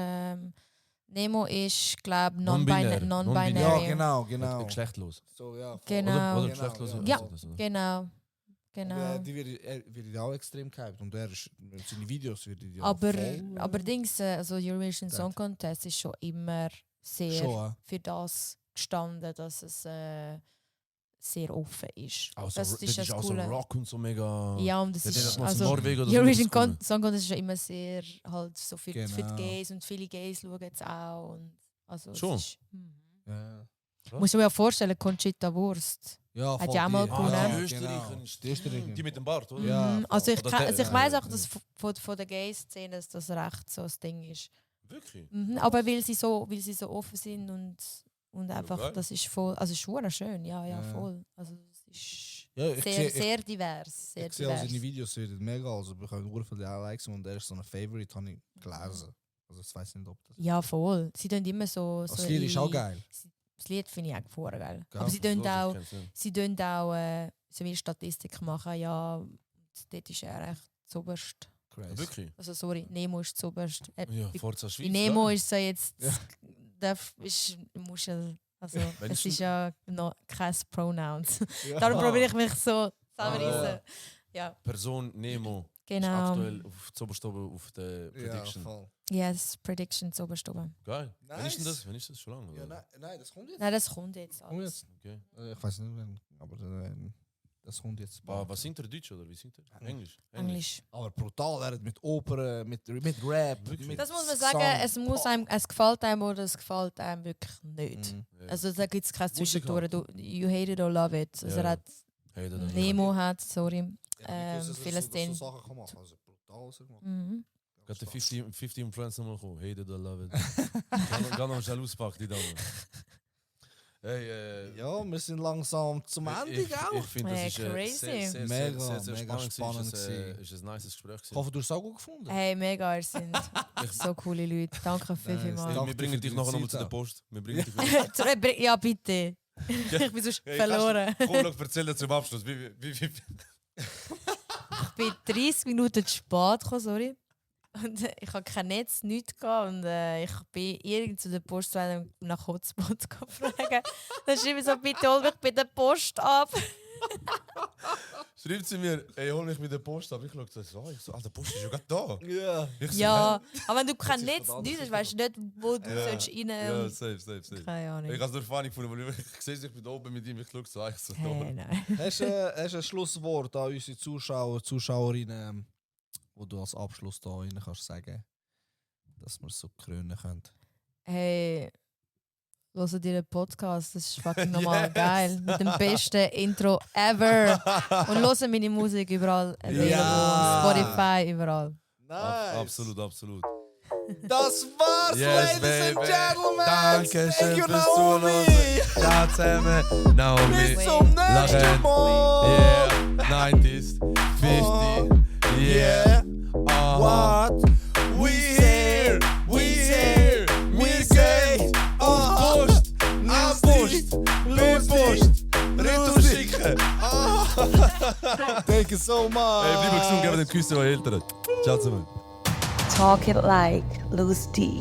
Nemo ist, glaube ich, Non-binär. non-binary. Ja, genau. Geschlechtlos. So, ja, voll. Genau. Oder Genau, geschlechtlos. Ja. Also, Genau. Und, Genau. die wird auch extrem gehypt. Und er ist, seine Videos werden ja Aber, voll, aber Dings, also Eurovision Dort. Song Contest ist schon immer sehr schon, für das gestanden, dass es sehr offen ist. also, das ist das auch so Coole. Rock und so mega. Ja, und das Ja, ist aus also Norwegen oder so, Eurovision das ist cool. Song Contest ist ja immer sehr halt so für die Genau. Gays und viele Gays schauen es auch. Und also es Schon? Ist, ja. Muss ich mir ja vorstellen, Conchita Wurst. Ja, Hat voll ja auch mal die. gewonnen. Ja, die genau. Österreicherin. Die Österreicherin. Die mit dem Bart, oder? Ja, Mhm. Also ich, Oder kann, der- also ich weiss auch, dass von der Gay-Szene dass das recht so ein Ding ist. Wirklich? Mhm. Aber weil sie so offen sind und einfach, geil. das ist voll, also es ist wunderschön, ja, Ja. voll. Also es ist Ja, ich sehr, sehe- sehr divers. Sehr Ich sehe auch divers. seine Videos werden mega, also ich habe nur viele Likes und er ist so ein Favorite, habe ich gelesen. Also ich weiß nicht, ob das... Ja, voll. Sie tun immer so... Das Lied ist auch ihre- geil. Das Lied finde ich auch vorher geil. Gell? Aber sie tun auch, kenn's, ja. so wie Statistik machen, ja, dort ist er echt zuoberst. Crazy. Wirklich? Also sorry, Nemo ist zuoberst. Ja, Forza Bei Schweiz. Nemo geil. ist so jetzt... Ja. Muss ja... Also, Wenn es ich- ist ja noch kein Pronouns. Ja. Darum probiere ich mich so selber Ah. rein. Ja, Person Nemo ist genau. aktuell zuoberst oben auf der Ja, Prediction. voll. Yes, Prediction zuoberst oben. Geil. Wann ist denn Nice. das? Wann ist das? Schon lange? Ja, oder? nein, das kommt jetzt. Nein, das kommt jetzt. Kommt Alles. jetzt. Okay. Ich weiß nicht, wann, aber das kommt jetzt. Was singt er? Deutsch oder wie singt er? Englisch? Englisch. Aber brutal, er hat mit Opern, mit Rap. Wirklich? Mit Das muss man Song. sagen, es gefällt einem oder es gefällt einem wirklich nicht. Mhm. Ja. Also da gibt es kein Musik Zwischendurch. halt. You hate it or love it. Also Ja. er hat Hey, da- da- Nemo hat, sorry. Ja, ich wusste, dass er vieles so den- Sachen kann machen. Also brutal, was er gemacht. Mhm. Gaat de 50 Influencer mal kommen? Hate it or love it. Ga nog eens auspacken, die Dame. Hey, Ja, wir sind langsam zum Ende, ich gell? finde, Hey, das ist crazy. Mega spannend. spannend Es gewesen. ist ein nices Gespräch. Ich hoffe, du hast es auch gut gefunden. Hey, mega, ihr sind so coole Leute. Danke Nice. vielmals. Danke Wir bringen für dich deine nachher nochmal Zeit zu der auch. Post. Wir bringen dich Ja, bitte. Ich bin sonst Hey, verloren. Komm, noch erzählen zum Abschluss. Wie, Ich bin 30 Minuten zu spät gekommen, sorry. Und ich habe kein Netz, nichts gehabt. Und ich bin irgend zu der Post nach Hotspot fragen. Dann schreibe ich so, bitte hol mich bei der Post ab. schreibt sie mir, ey, hol mich mit der Post ab. Ich schaue so, der Post ist ja gerade da. Ja. Ich so, Ja, aber wenn du kein sich Netz, verdammt nichts hast, sicher. weißt du nicht, wo du Ja. sollst rein. Ja, und- safe. Keine Ahnung. Ich habe es nur funny gefunden, weil ich sehe, ich bin da oben mit ihm, ich schaue so, ich so, Hey, nein. Hast du ein Schlusswort an unsere Zuschauer, Zuschauerinnen, wo du als Abschluss da rein kannst sagen, dass wir es so krönen können? Hey, hört dir den Podcast, das ist fucking normal Yes. geil. Mit dem besten Intro ever. Und hört meine Musik überall. Available. Ja. Spotify, überall. Nice! Absolut. Das war's, Yes, Ladies and baby. Gentlemen! Danke Thank schön you, fürs Naomi! Zuhören. Ciao zusammen, Naomi. Bis zum nächsten Lachen. Mal! Yeah, 90s, 50, yeah. What? We here! We here! We say! Post, Auf Post, Post, Retour schicken. Thank you so much! Hey, bleib gesund, geben den Küsse an Eltern. Ciao zusammen. Talk it like Loose T.